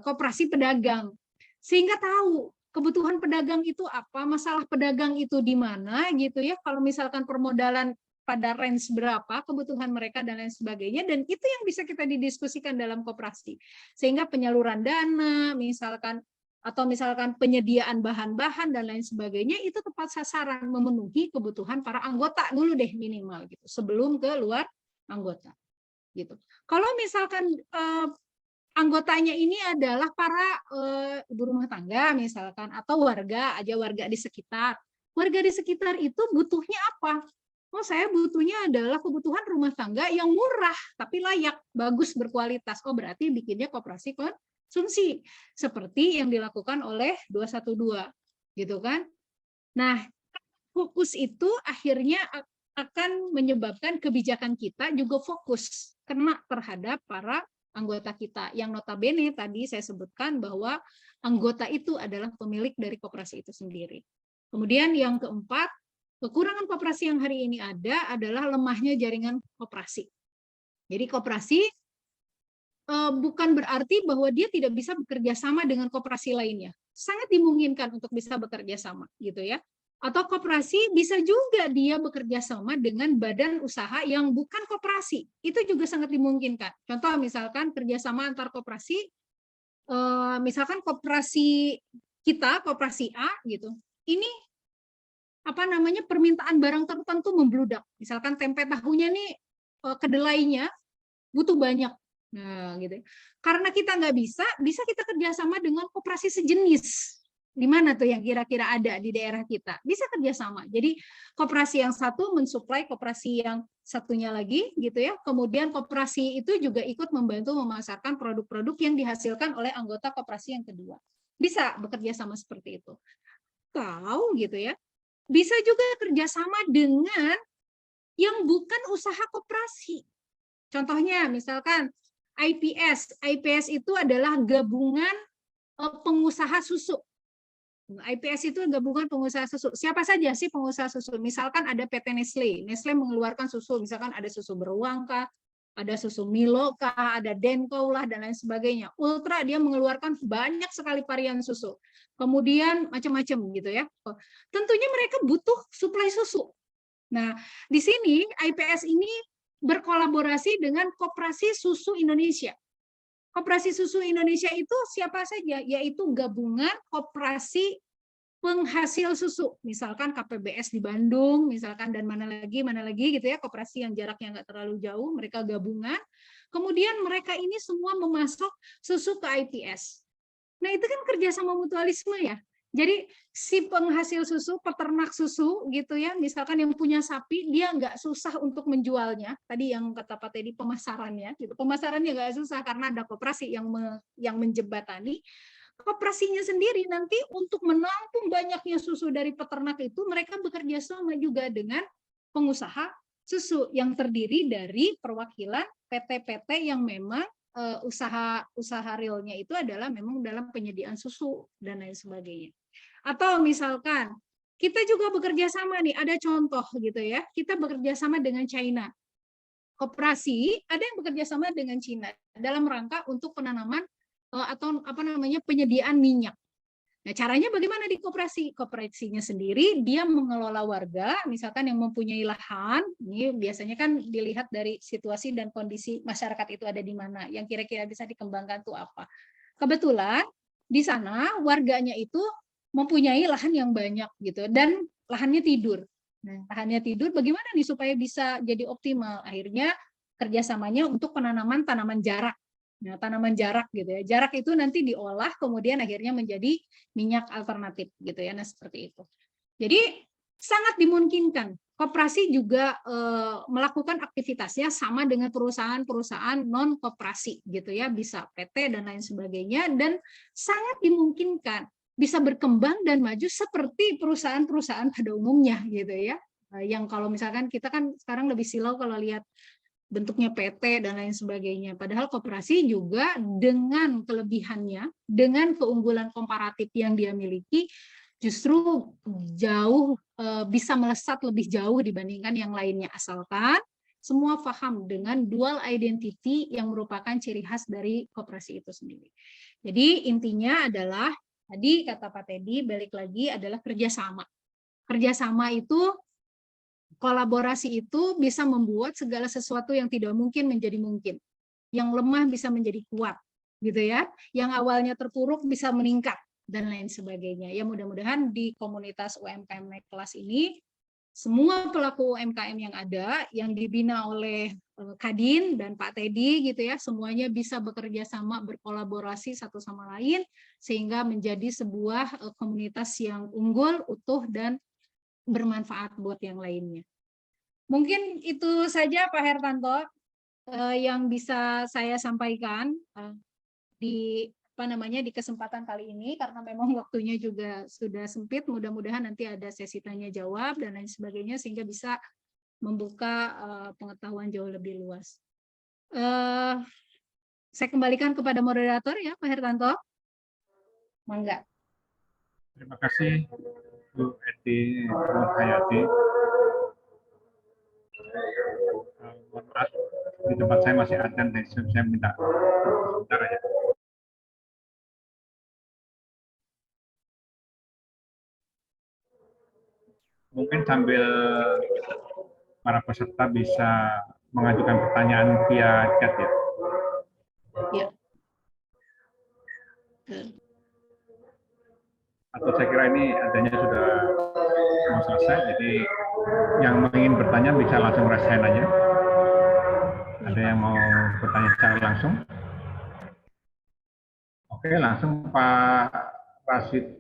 [SPEAKER 3] koperasi pedagang. Sehingga tahu kebutuhan pedagang itu apa, masalah pedagang itu di mana gitu ya, kalau misalkan permodalan pada range berapa, kebutuhan mereka dan lain sebagainya, dan itu yang bisa kita didiskusikan dalam koperasi. Sehingga penyaluran dana, misalkan atau misalkan penyediaan bahan-bahan dan lain sebagainya itu tepat sasaran, memenuhi kebutuhan para anggota dulu deh minimal gitu, sebelum ke luar anggota gitu. Kalau misalkan anggotanya ini adalah para ibu rumah tangga misalkan, atau warga di sekitar. Warga di sekitar itu butuhnya apa? Oh, saya butuhnya adalah kebutuhan rumah tangga yang murah tapi layak, bagus, berkualitas. Oh, berarti bikinnya koperasi konsumsi seperti yang dilakukan oleh 212 gitu kan. Nah, fokus itu akhirnya akan menyebabkan kebijakan kita juga fokus kena terhadap para anggota kita, yang notabene tadi saya sebutkan bahwa anggota itu adalah pemilik dari koperasi itu sendiri. Kemudian yang keempat, kekurangan koperasi yang hari ini ada adalah lemahnya jaringan koperasi. Jadi koperasi bukan berarti bahwa dia tidak bisa bekerja sama dengan koperasi lainnya. Sangat dimungkinkan untuk bisa bekerja sama, gitu ya. Atau koperasi bisa juga dia bekerja sama dengan badan usaha yang bukan koperasi. Itu juga sangat dimungkinkan. Contoh misalkan kerjasama antar koperasi, misalkan koperasi kita, koperasi A gitu. Ini permintaan barang tertentu membludak. Misalkan tempe tahunya nih kedelainya butuh banyak. Nah, gitu. Karena kita nggak bisa kita kerjasama dengan koperasi sejenis. Di mana tuh yang kira-kira ada di daerah kita? Bisa kerjasama. Jadi koperasi yang satu mensuplai koperasi yang satunya lagi, gitu ya. Kemudian koperasi itu juga ikut membantu memasarkan produk-produk yang dihasilkan oleh anggota koperasi yang kedua. Bisa bekerja sama seperti itu. Atau gitu ya, bisa juga kerjasama dengan yang bukan usaha koperasi. Contohnya misalkan IPS. IPS itu adalah gabungan pengusaha susu. IPS itu gabungan pengusaha susu. Siapa saja sih pengusaha susu? Misalkan ada PT Nestle. Nestle mengeluarkan susu, misalkan ada susu beruang kah, ada susu Milo kah, ada Denko lah, dan lain sebagainya. Ultra dia mengeluarkan banyak sekali varian susu. Kemudian macam-macam gitu ya. Tentunya mereka butuh suplai susu. Nah, di sini IPS ini berkolaborasi dengan Koperasi Susu Indonesia. Koperasi Susu Indonesia itu siapa saja? Yaitu gabungan koperasi penghasil susu. Misalkan KPBS di Bandung, misalkan, dan mana lagi gitu ya, koperasi yang jaraknya nggak terlalu jauh, mereka gabungan. Kemudian mereka ini semua memasok susu ke IPS. Nah, itu kan kerjasama mutualisme ya. Jadi si penghasil susu, peternak susu gitu ya, misalkan yang punya sapi, dia nggak susah untuk menjualnya. Tadi yang kata Pak Teddy, pemasarannya, gitu. Pemasarannya nggak susah karena ada koperasi yang menjembatani. Koperasinya sendiri nanti untuk menampung banyaknya susu dari peternak itu, mereka bekerja sama juga dengan pengusaha susu yang terdiri dari perwakilan PT-PT yang memang usaha realnya itu adalah memang dalam penyediaan susu dan lain sebagainya. Atau misalkan kita juga bekerja sama nih, ada contoh gitu ya, kita bekerja sama dengan China. Koperasi ada yang bekerja sama dengan China dalam rangka untuk penanaman atau penyediaan minyak. Nah, caranya bagaimana di koperasi? Koperasinya sendiri dia mengelola warga, misalkan yang mempunyai lahan, ini biasanya kan dilihat dari situasi dan kondisi masyarakat itu ada di mana, yang kira-kira bisa dikembangkan itu apa. Kebetulan di sana warganya itu mempunyai lahan yang banyak gitu, dan lahannya tidur. Nah, lahannya tidur, bagaimana nih supaya bisa jadi optimal? Akhirnya kerjasamanya untuk penanaman tanaman jarak. Nah, tanaman jarak gitu ya. Jarak itu nanti diolah kemudian akhirnya menjadi minyak alternatif gitu ya. Nah, seperti itu. Jadi sangat dimungkinkan koperasi juga melakukan aktivitasnya sama dengan perusahaan-perusahaan non koperasi gitu ya, bisa PT dan lain sebagainya, dan sangat dimungkinkan bisa berkembang dan maju seperti perusahaan-perusahaan pada umumnya gitu ya. Yang kalau misalkan kita kan sekarang lebih silau kalau lihat bentuknya PT dan lain sebagainya. Padahal koperasi juga dengan kelebihannya, dengan keunggulan komparatif yang dia miliki, justru jauh bisa melesat lebih jauh dibandingkan yang lainnya. Asalkan semua paham dengan dual identity yang merupakan ciri khas dari koperasi itu sendiri. Jadi intinya adalah Tadi kata Pak Teddy, balik lagi adalah kerjasama. Kerjasama itu, kolaborasi itu bisa membuat segala sesuatu yang tidak mungkin menjadi mungkin. Yang lemah bisa menjadi kuat, gitu ya. Yang awalnya terpuruk bisa meningkat, dan lain sebagainya. Ya mudah-mudahan di komunitas UMKM Naik Kelas ini, semua pelaku UMKM yang ada, yang dibina oleh Kadin dan Pak Teddy gitu ya, semuanya bisa bekerja sama, berkolaborasi satu sama lain, sehingga menjadi sebuah komunitas yang unggul, utuh, dan bermanfaat buat yang lainnya. Mungkin itu saja Pak Hertanto yang bisa saya sampaikan di di kesempatan kali ini, karena memang waktunya juga sudah sempit. Mudah-mudahan nanti ada sesi tanya jawab dan lain sebagainya sehingga bisa membuka pengetahuan jauh lebih luas. Saya kembalikan kepada moderator ya, Pak Hertanto. Mangga.
[SPEAKER 2] Terima kasih Bu Eti Nurhayati. Mohon maaf, di tempat saya masih adzan, dan saya minta sebentar aja. Mungkin sambil para peserta bisa mengajukan pertanyaan via chat ya.
[SPEAKER 3] Ya.
[SPEAKER 2] Atau saya kira ini adanya sudah mau selesai, jadi yang ingin bertanya bisa langsung raise hand aja. Ada yang mau bertanya secara langsung? Oke, langsung Pak Rasid,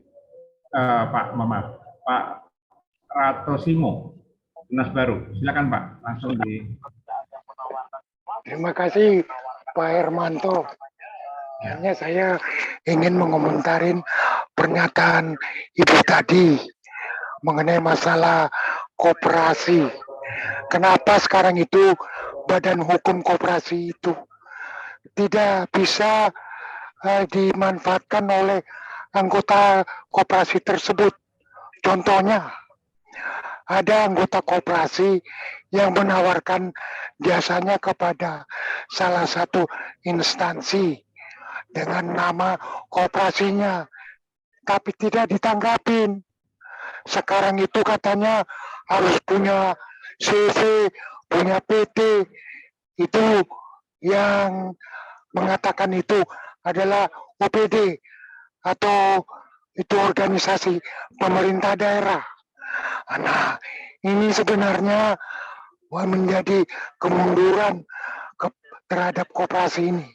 [SPEAKER 2] Pak Ratosimo, Tunas Baru. Silakan Pak, langsung di.
[SPEAKER 4] Terima kasih Pak Hermanto. Hanya saya ingin mengomentarin pernyataan Ibu tadi mengenai masalah koperasi. Kenapa sekarang itu badan hukum koperasi itu tidak bisa dimanfaatkan oleh anggota koperasi tersebut? Contohnya, ada anggota koperasi yang menawarkan jasanya kepada salah satu instansi dengan nama koperasinya, tapi tidak ditanggapin. Sekarang itu katanya harus punya CV, punya PT. Itu yang mengatakan itu adalah OPD atau itu organisasi pemerintah daerah. Nah, ini sebenarnya menjadi kemunduran terhadap koperasi ini.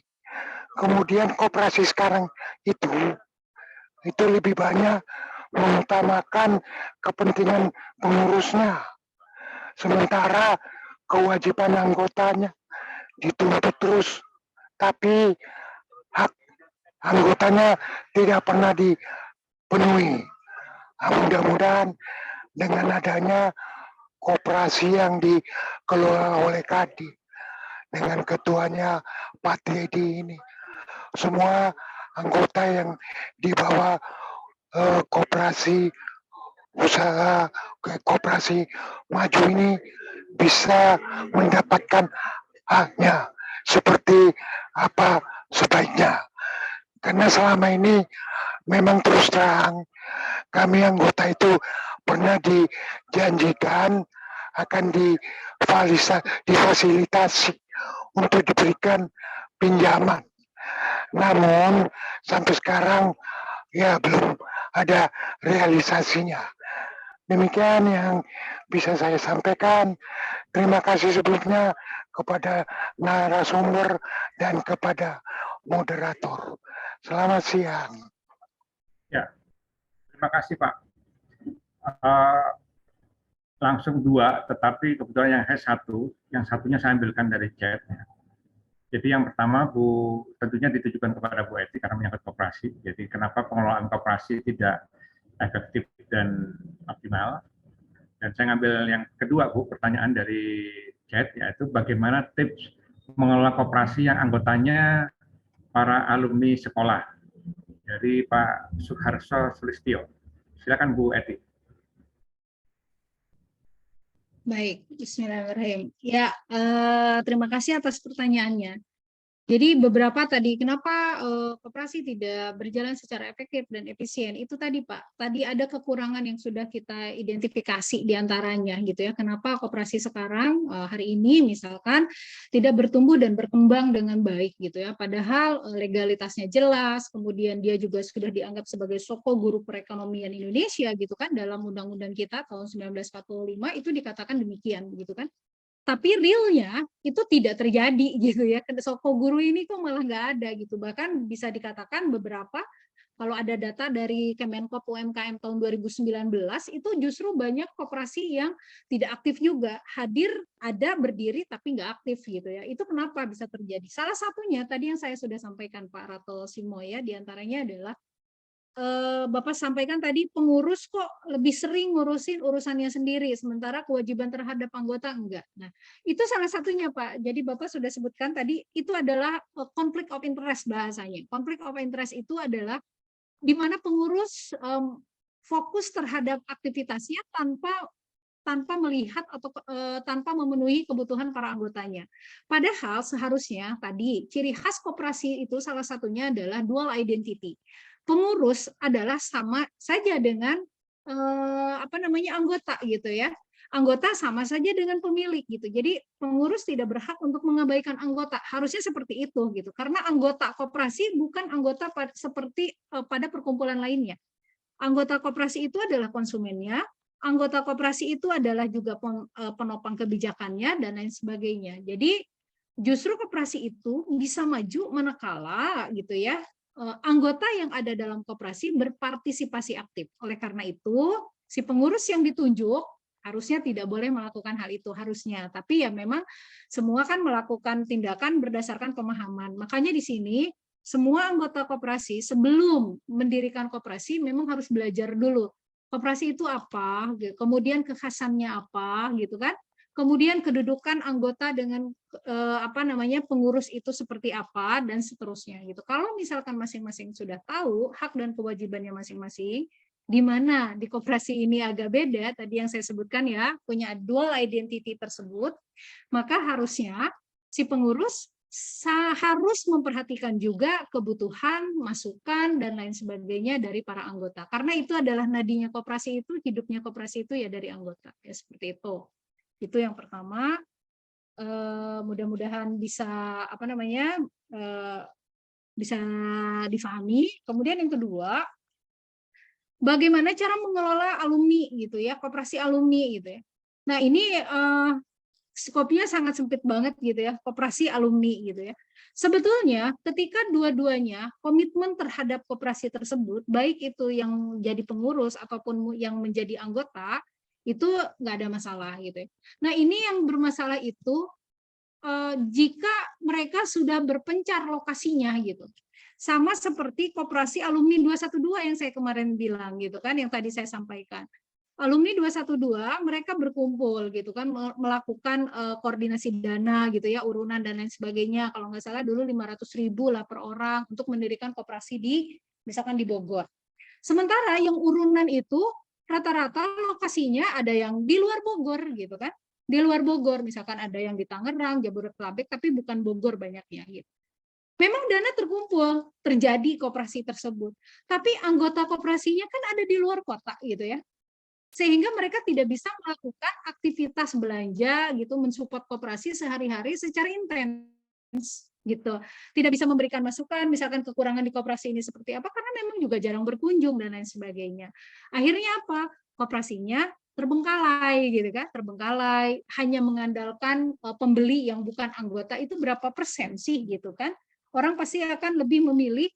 [SPEAKER 4] Kemudian koperasi sekarang itu lebih banyak mengutamakan kepentingan pengurusnya, sementara kewajiban anggotanya dituntut terus, tapi hak anggotanya tidak pernah dipenuhi. Mudah-mudahan dengan adanya koperasi yang dikelola oleh Kadin dengan ketuanya Pak Teddy ini, semua anggota yang di bawah koperasi usaha koperasi maju ini bisa mendapatkan haknya seperti apa sebaiknya. Karena selama ini memang terus terang kami anggota itu pernah dijanjikan akan difasilitasi untuk diberikan pinjaman. Namun sampai sekarang ya belum ada realisasinya. Demikian yang bisa saya sampaikan. Terima kasih sebelumnya kepada narasumber dan kepada moderator. Selamat siang.
[SPEAKER 2] Ya, terima kasih Pak. Langsung dua, tetapi kebetulan yang satu, yang satunya saya ambilkan dari chat. Jadi yang pertama, Bu, tentunya ditujukan kepada Bu Eti karena menyangkut koperasi. Jadi kenapa pengelolaan koperasi tidak efektif dan optimal? Dan saya ngambil yang kedua, Bu, pertanyaan dari chat, yaitu bagaimana tips mengelola koperasi yang anggotanya para alumni sekolah. Dari Pak Suharso Sulistyo. Silakan Bu Eti.
[SPEAKER 3] Baik, bismillahirrahmanirrahim. Ya, terima kasih atas pertanyaannya. Jadi beberapa tadi, kenapa koperasi tidak berjalan secara efektif dan efisien? Itu tadi Pak, tadi ada kekurangan yang sudah kita identifikasi diantaranya gitu ya. Kenapa koperasi sekarang hari ini misalkan tidak bertumbuh dan berkembang dengan baik gitu ya. Padahal legalitasnya jelas, kemudian dia juga sudah dianggap sebagai soko guru perekonomian Indonesia gitu kan, dalam undang-undang kita tahun 1945 itu dikatakan demikian gitu kan. Tapi realnya itu tidak terjadi gitu ya. Soko guru ini kok malah nggak ada gitu. Bahkan bisa dikatakan beberapa, kalau ada data dari Kemenkop UMKM tahun 2019 itu justru banyak koperasi yang tidak aktif juga. Hadir, ada, berdiri tapi nggak aktif gitu ya. Itu kenapa bisa terjadi? Salah satunya tadi yang saya sudah sampaikan Pak Rato Simo ya, diantaranya adalah Bapak sampaikan tadi pengurus kok lebih sering ngurusin urusannya sendiri, sementara kewajiban terhadap anggota enggak. Nah, itu salah satunya Pak. Jadi Bapak sudah sebutkan tadi, itu adalah conflict of interest bahasanya. Conflict of interest itu adalah di mana pengurus fokus terhadap aktivitasnya tanpa melihat atau tanpa memenuhi kebutuhan para anggotanya. Padahal seharusnya tadi ciri khas koperasi itu salah satunya adalah dual identity. Pengurus adalah sama saja dengan anggota gitu ya. Anggota sama saja dengan pemilik gitu. Jadi pengurus tidak berhak untuk mengabaikan anggota. Harusnya seperti itu gitu. Karena anggota koperasi bukan anggota seperti pada perkumpulan lainnya. Anggota koperasi itu adalah konsumennya, anggota koperasi itu adalah juga penopang kebijakannya dan lain sebagainya. Jadi justru koperasi itu bisa maju manakala gitu ya anggota yang ada dalam koperasi berpartisipasi aktif. Oleh karena itu, si pengurus yang ditunjuk harusnya tidak boleh melakukan hal itu harusnya. Tapi ya memang semua kan melakukan tindakan berdasarkan pemahaman. Makanya di sini semua anggota koperasi sebelum mendirikan koperasi memang harus belajar dulu. Koperasi itu apa, kemudian kekhasannya apa gitu kan. Kemudian kedudukan anggota dengan pengurus itu seperti apa dan seterusnya gitu. Kalau misalkan masing-masing sudah tahu hak dan kewajibannya masing-masing, di mana di koperasi ini agak beda tadi yang saya sebutkan ya, punya dual identity tersebut, maka harusnya si pengurus harus memperhatikan juga kebutuhan, masukan dan lain sebagainya dari para anggota. Karena itu adalah nadinya koperasi itu, hidupnya koperasi itu ya dari anggota. Ya seperti itu. Itu yang pertama, mudah-mudahan bisa bisa difahami. Kemudian yang kedua, bagaimana cara mengelola alumni gitu ya, koperasi alumni gitu ya. Nah ini skopnya sangat sempit banget gitu ya, koperasi alumni gitu ya. Sebetulnya ketika dua-duanya komitmen terhadap koperasi tersebut, baik itu yang jadi pengurus ataupun yang menjadi anggota, itu nggak ada masalah gitu ya. Nah ini yang bermasalah itu jika mereka sudah berpencar lokasinya gitu. Sama seperti koperasi alumni 212 yang saya kemarin bilang gitu kan, yang tadi saya sampaikan. Alumni 212 mereka berkumpul gitu kan, melakukan koordinasi dana gitu ya, urunan dan lain sebagainya. Kalau nggak salah dulu 500.000 lah per orang untuk mendirikan koperasi misalkan di Bogor. Sementara yang urunan itu rata-rata lokasinya ada yang di luar Bogor gitu kan, di luar Bogor misalkan ada yang di Tangerang, Jabodetabek, tapi bukan Bogor banyaknya gitu. Memang dana terkumpul, terjadi koperasi tersebut, tapi anggota koperasinya kan ada di luar kota gitu ya, sehingga mereka tidak bisa melakukan aktivitas belanja gitu, mensupport koperasi sehari-hari secara intens gitu. Tidak bisa memberikan masukan, misalkan kekurangan di koperasi ini seperti apa, karena memang juga jarang berkunjung dan lain sebagainya. Akhirnya apa? Koperasinya terbengkalai gitu kan, terbengkalai, hanya mengandalkan pembeli yang bukan anggota, itu berapa persen sih gitu kan? Orang pasti akan lebih memilih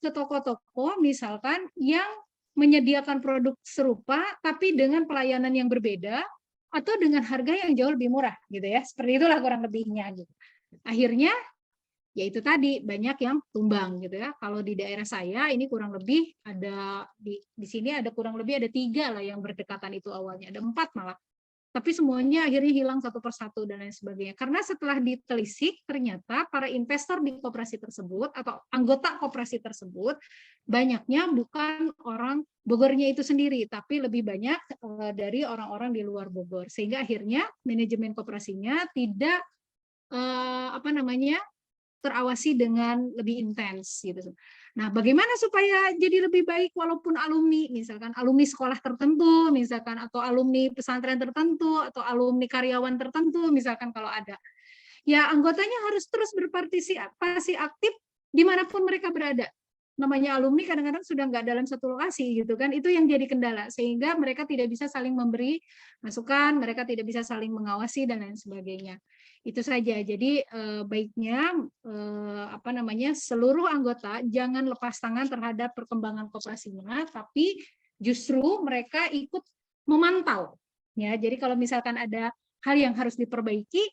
[SPEAKER 3] ke toko-toko misalkan yang menyediakan produk serupa tapi dengan pelayanan yang berbeda atau dengan harga yang jauh lebih murah gitu ya. Seperti itulah kurang lebihnya gitu. Akhirnya ya itu tadi banyak yang tumbang gitu ya. Kalau di daerah saya ini kurang lebih ada di sini ada kurang lebih ada 3 lah yang berdekatan itu awalnya, ada 4 malah. Tapi semuanya akhirnya hilang satu persatu dan lain sebagainya. Karena setelah ditelisik ternyata para investor di koperasi tersebut atau anggota koperasi tersebut banyaknya bukan orang Bogornya itu sendiri, tapi lebih banyak dari orang-orang di luar Bogor. Sehingga akhirnya manajemen koperasinya tidak terawasi dengan lebih intens gitu. Nah, bagaimana supaya jadi lebih baik walaupun alumni, misalkan alumni sekolah tertentu, misalkan atau alumni pesantren tertentu atau alumni karyawan tertentu, misalkan kalau ada. Ya, anggotanya harus terus berpartisipasi aktif dimanapun mereka berada. Namanya alumni kadang-kadang sudah nggak dalam satu lokasi gitu kan, itu yang jadi kendala sehingga mereka tidak bisa saling memberi masukan, mereka tidak bisa saling mengawasi dan lain sebagainya. Itu saja. Jadi baiknya seluruh anggota jangan lepas tangan terhadap perkembangan koperasinya, tapi justru mereka ikut memantau. Ya, jadi kalau misalkan ada hal yang harus diperbaiki,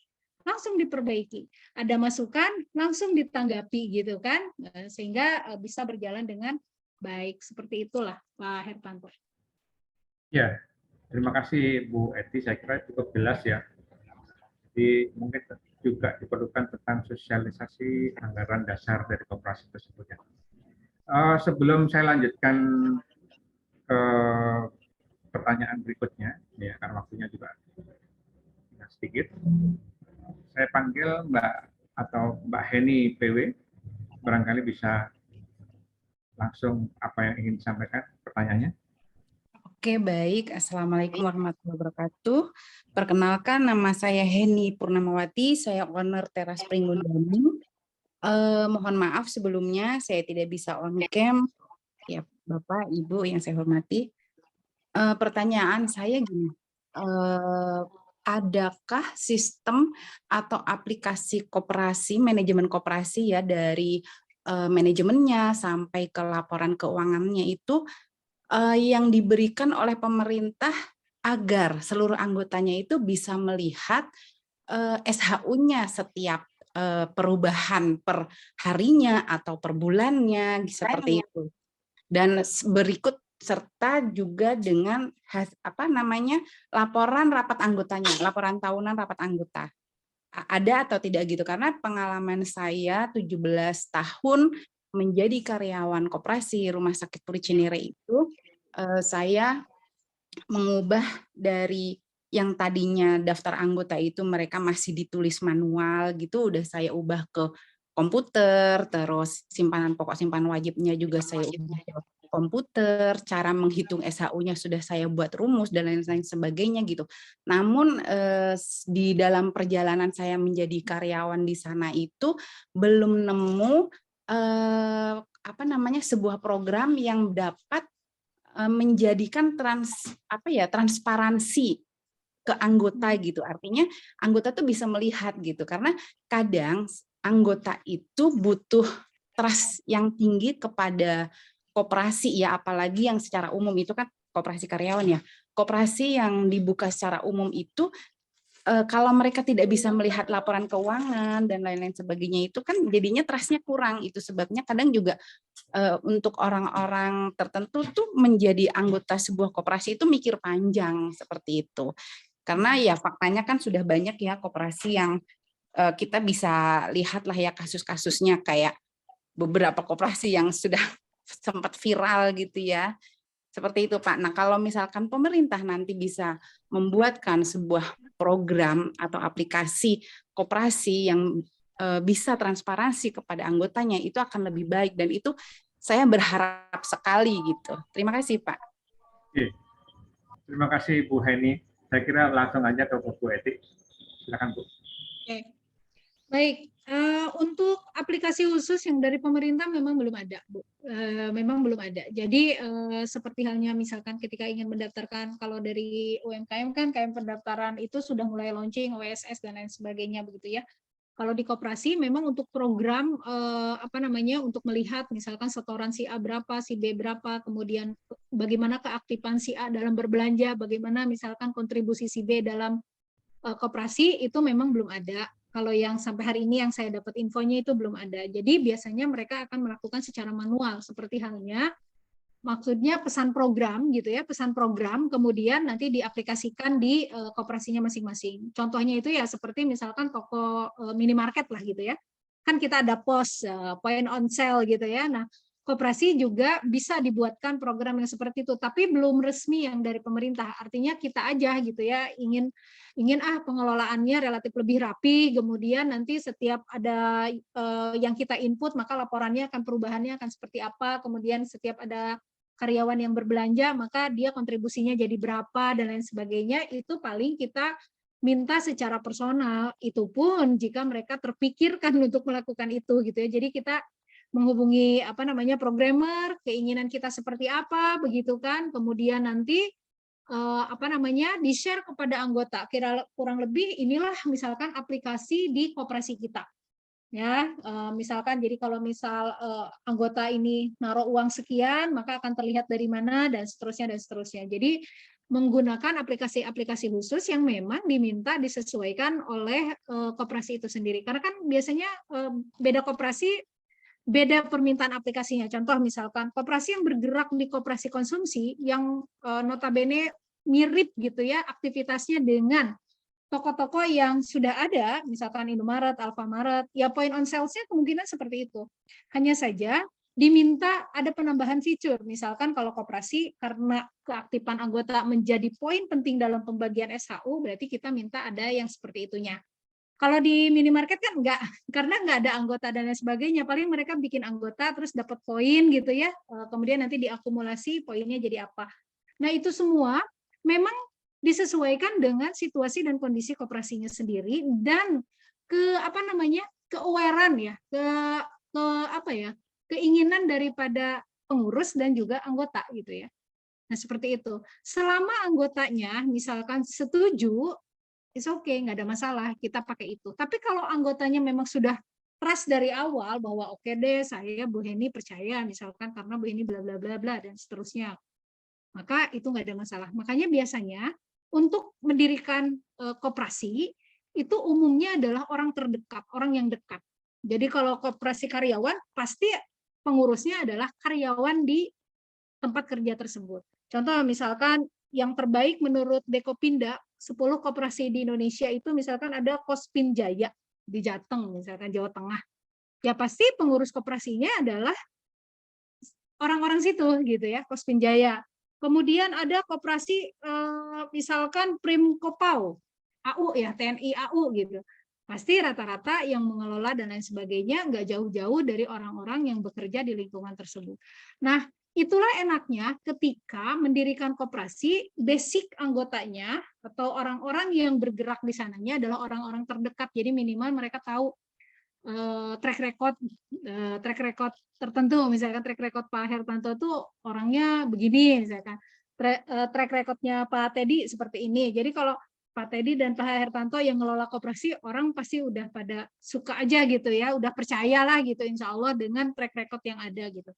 [SPEAKER 3] langsung diperbaiki. Ada masukan, langsung ditanggapi gitu kan, sehingga bisa berjalan dengan baik. Seperti itulah Pak Hertanto.
[SPEAKER 2] Ya, terima kasih Bu Eti, saya kira cukup jelas ya. Jadi mungkin juga diperlukan tentang sosialisasi anggaran dasar dari koperasi tersebut ya. Sebelum saya lanjutkan ke pertanyaan berikutnya, ya karena waktunya juga sedikit, saya panggil Mbak Heni PW, barangkali bisa langsung apa yang ingin disampaikan pertanyaannya.
[SPEAKER 5] Oke, baik. Assalamualaikum warahmatullahi wabarakatuh. Perkenalkan, nama saya Heni Purnamawati, saya owner Teras Pringgondani. Mohon maaf sebelumnya saya tidak bisa on cam. Ya, Bapak, Ibu yang saya hormati. Pertanyaan saya gini, adakah sistem atau aplikasi koperasi, manajemen koperasi ya dari manajemennya sampai ke laporan keuangannya itu yang diberikan oleh pemerintah agar seluruh anggotanya itu bisa melihat SHU-nya setiap perubahan per harinya atau per bulannya seperti itu. Dan berikut serta juga dengan laporan rapat anggotanya, laporan tahunan rapat anggota. Ada atau tidak gitu, karena pengalaman saya 17 tahun menjadi karyawan koperasi Rumah Sakit Puri Cinere itu, saya mengubah dari yang tadinya daftar anggota itu mereka masih ditulis manual gitu, udah saya ubah ke komputer, terus simpanan pokok simpanan wajibnya juga saya ubah ke komputer, cara menghitung SHU-nya sudah saya buat rumus dan lain-lain sebagainya gitu. Namun di dalam perjalanan saya menjadi karyawan di sana itu belum nemu sebuah program yang dapat menjadikan transparansi ke anggota gitu. Artinya anggota tuh bisa melihat gitu, karena kadang anggota itu butuh trust yang tinggi kepada koperasi ya, apalagi yang secara umum itu kan koperasi karyawan ya. Koperasi yang dibuka secara umum itu kalau mereka tidak bisa melihat laporan keuangan dan lain-lain sebagainya itu kan jadinya trust-nya kurang. Itu sebabnya kadang juga untuk orang-orang tertentu tuh menjadi anggota sebuah koperasi itu mikir panjang seperti itu. Karena ya faktanya kan sudah banyak ya koperasi yang kita bisa lihat lah ya kasus-kasusnya, kayak beberapa koperasi yang sudah sempat viral gitu ya. Seperti itu Pak. Nah kalau misalkan pemerintah nanti bisa membuatkan sebuah program atau aplikasi koperasi yang bisa transparansi kepada anggotanya, itu akan lebih baik, dan itu saya berharap sekali gitu. Terima kasih Pak.
[SPEAKER 2] Oke. Terima kasih Bu Heni. Saya kira langsung aja ke Bu Eti. Silakan Bu.
[SPEAKER 3] Oke. Baik, untuk aplikasi khusus yang dari pemerintah memang belum ada, Bu. Memang belum ada. Jadi seperti halnya misalkan ketika ingin mendaftarkan, kalau dari UMKM kan KM pendaftaran itu sudah mulai launching OSS dan lain sebagainya begitu ya. Kalau di koperasi memang untuk program untuk melihat misalkan setoran si A berapa, si B berapa, kemudian bagaimana keaktifan si A dalam berbelanja, bagaimana misalkan kontribusi si B dalam koperasi, itu memang belum ada. Kalau yang sampai hari ini yang saya dapat infonya itu belum ada. Jadi biasanya mereka akan melakukan secara manual, seperti halnya maksudnya pesan program gitu ya, pesan program kemudian nanti diaplikasikan di koperasinya masing-masing. Contohnya itu ya seperti misalkan toko minimarket lah gitu ya. Kan kita ada pos point on sale gitu ya. Nah, koperasi juga bisa dibuatkan program yang seperti itu, tapi belum resmi yang dari pemerintah. Artinya kita aja gitu ya ingin pengelolaannya relatif lebih rapi, kemudian nanti setiap ada yang kita input maka laporannya perubahannya akan seperti apa, kemudian setiap ada karyawan yang berbelanja maka dia kontribusinya jadi berapa dan lain sebagainya, itu paling kita minta secara personal, itu pun jika mereka terpikirkan untuk melakukan itu gitu ya. Jadi kita menghubungi programmer, keinginan kita seperti apa begitu kan, kemudian nanti di-share kepada anggota, kurang lebih inilah misalkan aplikasi di koperasi kita ya, misalkan jadi kalau misal anggota ini naruh uang sekian maka akan terlihat dari mana dan seterusnya. Jadi menggunakan aplikasi-aplikasi khusus yang memang diminta disesuaikan oleh koperasi itu sendiri, karena kan biasanya beda koperasi beda permintaan aplikasinya. Contoh misalkan koperasi yang bergerak di koperasi konsumsi yang notabene mirip gitu ya aktivitasnya dengan toko-toko yang sudah ada, misalkan Indomaret, Alfamaret, ya point on sales-nya kemungkinan seperti itu. Hanya saja diminta ada penambahan fitur. Misalkan kalau koperasi karena keaktifan anggota menjadi poin penting dalam pembagian SHU, berarti kita minta ada yang seperti itunya. Kalau di minimarket kan enggak, karena enggak ada anggota dan lain sebagainya. Paling mereka bikin anggota terus dapat poin gitu ya. Kemudian nanti diakumulasi poinnya jadi apa. Nah, itu semua memang disesuaikan dengan situasi dan kondisi koperasinya sendiri dan ke-awarean ya, keinginan daripada pengurus dan juga anggota gitu ya. Nah, seperti itu. Selama anggotanya misalkan setuju, it's okay, nggak ada masalah, kita pakai itu. Tapi kalau anggotanya memang sudah trust dari awal bahwa oke deh, saya Bu Heni percaya misalkan karena Bu Heni bla bla bla bla dan seterusnya, maka itu nggak ada masalah. Makanya biasanya untuk mendirikan koperasi itu umumnya adalah orang terdekat, orang yang dekat. Jadi kalau koperasi karyawan pasti pengurusnya adalah karyawan di tempat kerja tersebut. Contoh misalkan yang terbaik menurut Dekopinda, 10 koperasi di Indonesia itu misalkan ada Kospin Jaya di Jateng, misalkan Jawa Tengah. Ya pasti pengurus koperasinya adalah orang-orang situ gitu ya, Kospin Jaya. Kemudian ada koperasi misalkan Prim Kopau, AU ya, TNI AU gitu. Pasti rata-rata yang mengelola dan lain sebagainya nggak jauh-jauh dari orang-orang yang bekerja di lingkungan tersebut. Nah, itulah enaknya ketika mendirikan koperasi, basic anggotanya atau orang-orang yang bergerak di sananya adalah orang-orang terdekat. Jadi minimal mereka tahu track record tertentu, misalkan track record Pak Hertanto itu orangnya begini, misalkan track recordnya Pak Teddy seperti ini. Jadi kalau Pak Teddy dan Pak Hertanto yang ngelola koperasi, orang pasti udah pada suka aja gitu ya, udah percayalah gitu insya Allah dengan track record yang ada gitu.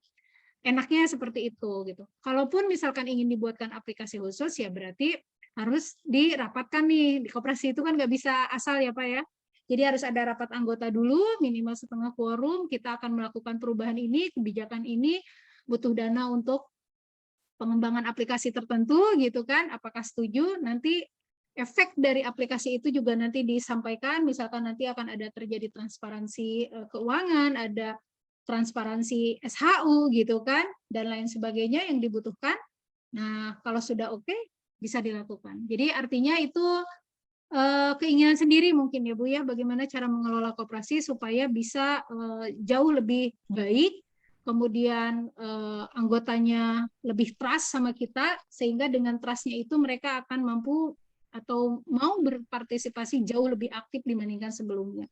[SPEAKER 3] Enaknya seperti itu gitu. Kalaupun misalkan ingin dibuatkan aplikasi khusus ya berarti harus dirapatkan nih. Di koperasi itu kan nggak bisa asal ya Pak ya. Jadi harus ada rapat anggota dulu, minimal setengah quorum, kita akan melakukan perubahan ini, kebijakan ini, butuh dana untuk pengembangan aplikasi tertentu gitu kan, apakah setuju, nanti efek dari aplikasi itu juga nanti disampaikan, misalkan nanti akan ada terjadi transparansi keuangan, ada transparansi SHU gitu kan, dan lain sebagainya yang dibutuhkan. Nah, kalau sudah oke, bisa dilakukan. Jadi artinya itu keinginan sendiri mungkin ya Bu ya, bagaimana cara mengelola koperasi supaya bisa jauh lebih baik, kemudian anggotanya lebih trust sama kita, sehingga dengan trust-nya itu mereka akan mampu atau mau berpartisipasi jauh lebih aktif dibandingkan sebelumnya.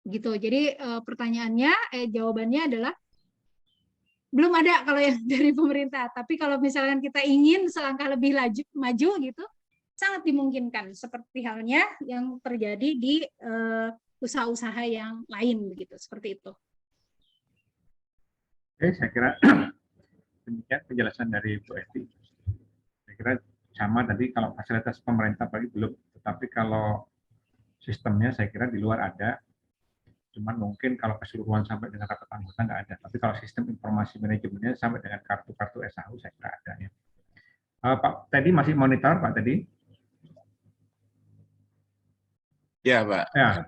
[SPEAKER 3] Gitu. Jadi jawabannya adalah belum ada kalau yang dari pemerintah, tapi kalau misalkan kita ingin selangkah lebih maju gitu, sangat dimungkinkan seperti halnya yang terjadi di usaha-usaha yang lain begitu, seperti itu.
[SPEAKER 2] Oke, saya kira demikian penjelasan dari Bu Eti. Saya kira sama tadi kalau fasilitas pemerintah bagi belum, tetapi kalau sistemnya saya kira di luar ada. Cuman mungkin kalau keseluruhan sampai dengan rapat anggota nggak ada. Tapi kalau sistem informasi manajemennya sampai dengan kartu-kartu SHU saya kira ada ya. Pak Teddy masih monitor Pak Teddy?
[SPEAKER 1] Ya Pak.
[SPEAKER 2] Ya.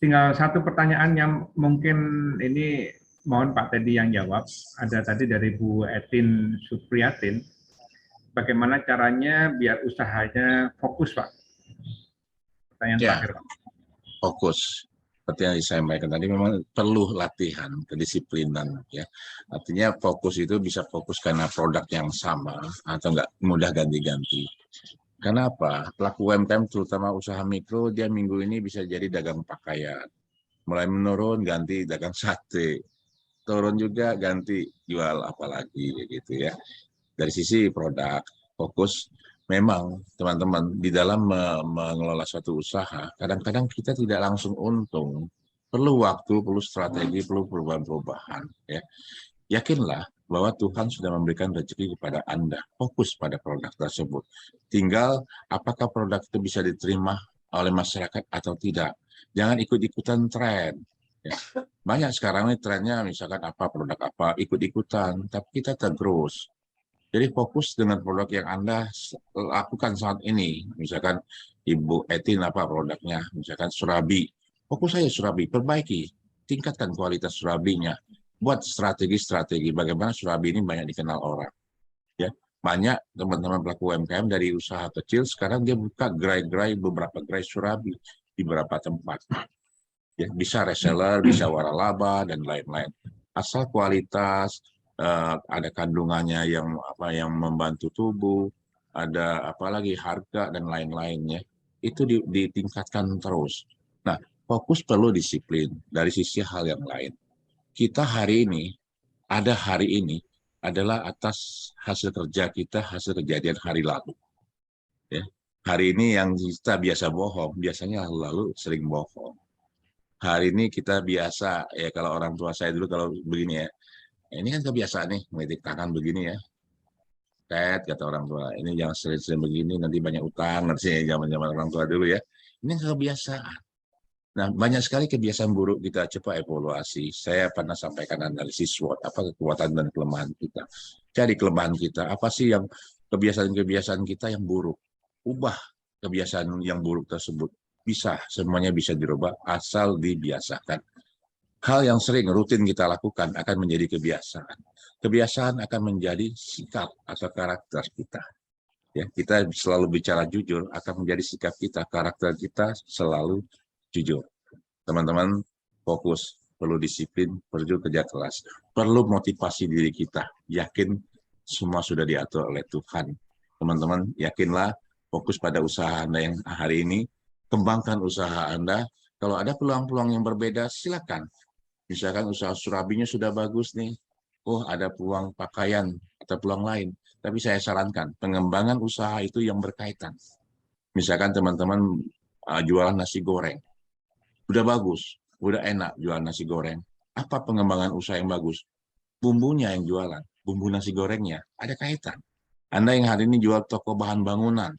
[SPEAKER 2] Tinggal satu pertanyaan yang mungkin ini mohon Pak Teddy yang jawab. Ada tadi dari Bu Etin Supriyatin, bagaimana caranya biar usahanya fokus, Pak? Pertanyaan
[SPEAKER 1] Ya,
[SPEAKER 2] terakhir, Pak.
[SPEAKER 1] fokus. Seperti yang disampaikan tadi, memang perlu latihan, kedisiplinan. Ya, artinya fokus itu bisa fokus karena produk yang sama atau nggak mudah ganti-ganti. Kenapa? Pelaku UMKM terutama usaha mikro, dia minggu ini bisa jadi dagang pakaian. Mulai menurun, ganti dagang sate. Turun juga, ganti jual apa lagi gitu ya. Dari sisi produk, fokus memang teman-teman di dalam mengelola suatu usaha, kadang-kadang kita tidak langsung untung. Perlu waktu, perlu strategi, perlu perubahan-perubahan. Ya. Yakinlah bahwa Tuhan sudah memberikan rezeki kepada Anda. Fokus pada produk tersebut. Tinggal apakah produk itu bisa diterima oleh masyarakat atau tidak. Jangan ikut-ikutan tren. Ya. Banyak sekarang ini trennya misalkan apa produk apa, ikut-ikutan. Tapi kita terus. Jadi fokus dengan produk yang Anda lakukan saat ini. Misalkan Ibu Etin apa produknya, misalkan surabi. Fokus saja surabi, perbaiki, tingkatkan kualitas surabinya. Buat strategi-strategi bagaimana surabi ini banyak dikenal orang. Ya, banyak teman-teman pelaku UMKM dari usaha kecil sekarang dia buka beberapa gerai surabi di beberapa tempat. Ya, bisa reseller, bisa waralaba dan lain-lain. Asal kualitas, ada kandungannya yang membantu tubuh, ada apalagi harga dan lain-lainnya, itu ditingkatkan terus. Nah, fokus perlu disiplin dari sisi hal yang lain. Kita hari ini adalah atas hasil kerja kita, hasil kejadian hari lalu. Ya. Hari ini yang kita biasa bohong, biasanya lalu sering bohong. Hari ini kita biasa, ya kalau orang tua saya dulu kalau begini ya, ini kan kebiasaan nih, menitik tangan begini ya. Kata orang tua, ini jangan sering-sering begini, nanti banyak utang, nanti zaman-zaman orang tua dulu ya. Ini kebiasaan. Nah, banyak sekali kebiasaan buruk kita coba evaluasi. Saya pernah sampaikan analisis SWOT, apa kekuatan dan kelemahan kita. Cari kelemahan kita, apa sih yang kebiasaan-kebiasaan kita yang buruk. Ubah kebiasaan yang buruk tersebut. Bisa, semuanya bisa dirubah asal dibiasakan. Hal yang sering rutin kita lakukan akan menjadi kebiasaan. Kebiasaan akan menjadi sikap atau karakter kita. Ya, kita selalu bicara jujur akan menjadi sikap kita, karakter kita selalu jujur. Teman-teman fokus, perlu disiplin, perlu kerja keras, perlu motivasi diri kita. Yakin semua sudah diatur oleh Tuhan. Teman-teman yakinlah, fokus pada usaha Anda yang hari ini, kembangkan usaha Anda. Kalau ada peluang-peluang yang berbeda, silakan. Misalkan usaha surabinya sudah bagus nih, oh ada peluang pakaian atau peluang lain. Tapi saya sarankan pengembangan usaha itu yang berkaitan. Misalkan teman-teman jualan nasi goreng, udah bagus, udah enak jualan nasi goreng. Apa pengembangan usaha yang bagus? Bumbunya yang jualan, bumbu nasi gorengnya ada kaitan. Anda yang hari ini jual toko bahan bangunan,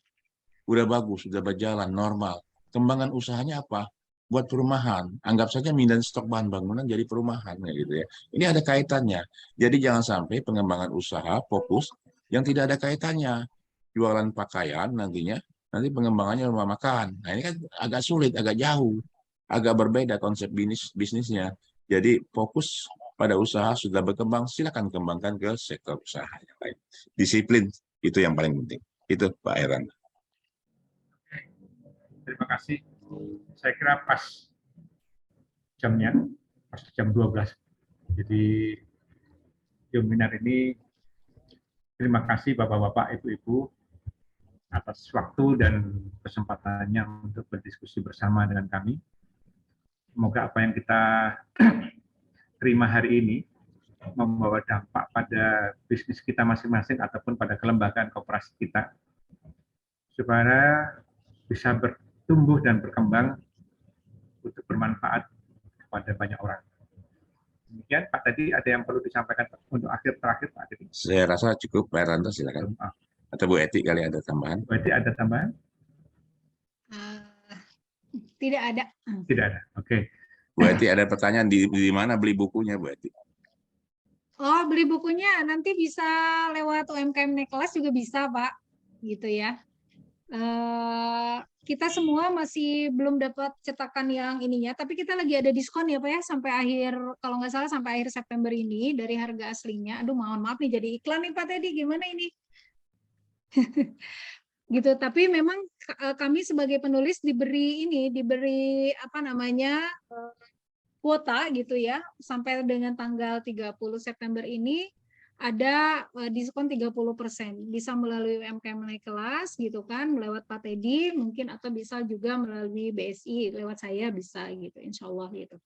[SPEAKER 1] udah bagus, udah berjalan normal. Kembangan usahanya apa? Buat perumahan. Anggap saja mindahin stok bahan bangunan jadi perumahan gitu ya. Ini ada kaitannya. Jadi jangan sampai pengembangan usaha fokus yang tidak ada kaitannya. Jualan pakaian nanti pengembangannya rumah makan. Nah, ini kan agak sulit, agak jauh, agak berbeda konsep bisnisnya. Jadi fokus pada usaha sudah berkembang, silakan kembangkan ke sektor usaha yang lain. Disiplin itu yang paling penting. Itu Pak Heran.
[SPEAKER 2] Terima kasih. Saya kira pas jamnya, pas jam 12. Jadi webinar ini, terima kasih Bapak-Bapak, Ibu-Ibu atas waktu dan kesempatannya untuk berdiskusi bersama dengan kami. Semoga apa yang kita terima hari ini membawa dampak pada bisnis kita masing-masing ataupun pada kelembagaan koperasi kita, supaya bisa bertumbuh dan berkembang untuk bermanfaat kepada banyak orang. Demikian Pak, tadi ada yang perlu disampaikan untuk terakhir Pak Teddy?
[SPEAKER 1] Saya rasa cukup, Pak Ranto silakan. Atau Bu Eti kali ada tambahan?
[SPEAKER 2] Bu Eti ada tambahan?
[SPEAKER 3] Tidak ada.
[SPEAKER 2] Tidak ada. Oke.
[SPEAKER 1] Bu Eti ada pertanyaan di mana beli bukunya Bu Eti?
[SPEAKER 3] Oh, beli bukunya nanti bisa lewat UMKM Naik Kelas juga bisa Pak, gitu ya. Kita semua masih belum dapat cetakan yang ininya, tapi kita lagi ada diskon ya Pak ya, sampai akhir, kalau nggak salah sampai akhir September ini dari harga aslinya. Aduh, mohon maaf nih jadi iklan nih Pak Teddy, gimana ini? Gitu. Tapi memang kami sebagai penulis diberi apa namanya kuota gitu ya, sampai dengan tanggal 30 September ini ada diskon 30%. Bisa melalui UMKM Naik Kelas gitu kan, lewat Pak Teddy mungkin, atau bisa juga melalui BSI, lewat saya bisa gitu, insya Allah gitu.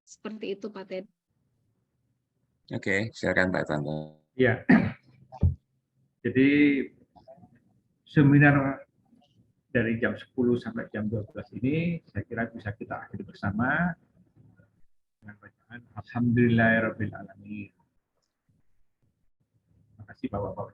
[SPEAKER 3] Seperti itu Pak Teddy.
[SPEAKER 1] Oke, silakan Pak Tanto.
[SPEAKER 2] Ya, jadi seminar dari jam 10 sampai jam 12 ini saya kira bisa kita akhiri bersama dengan bacaan Alhamdulillahirabbil alamin. Terima kasih Bapak-bapak.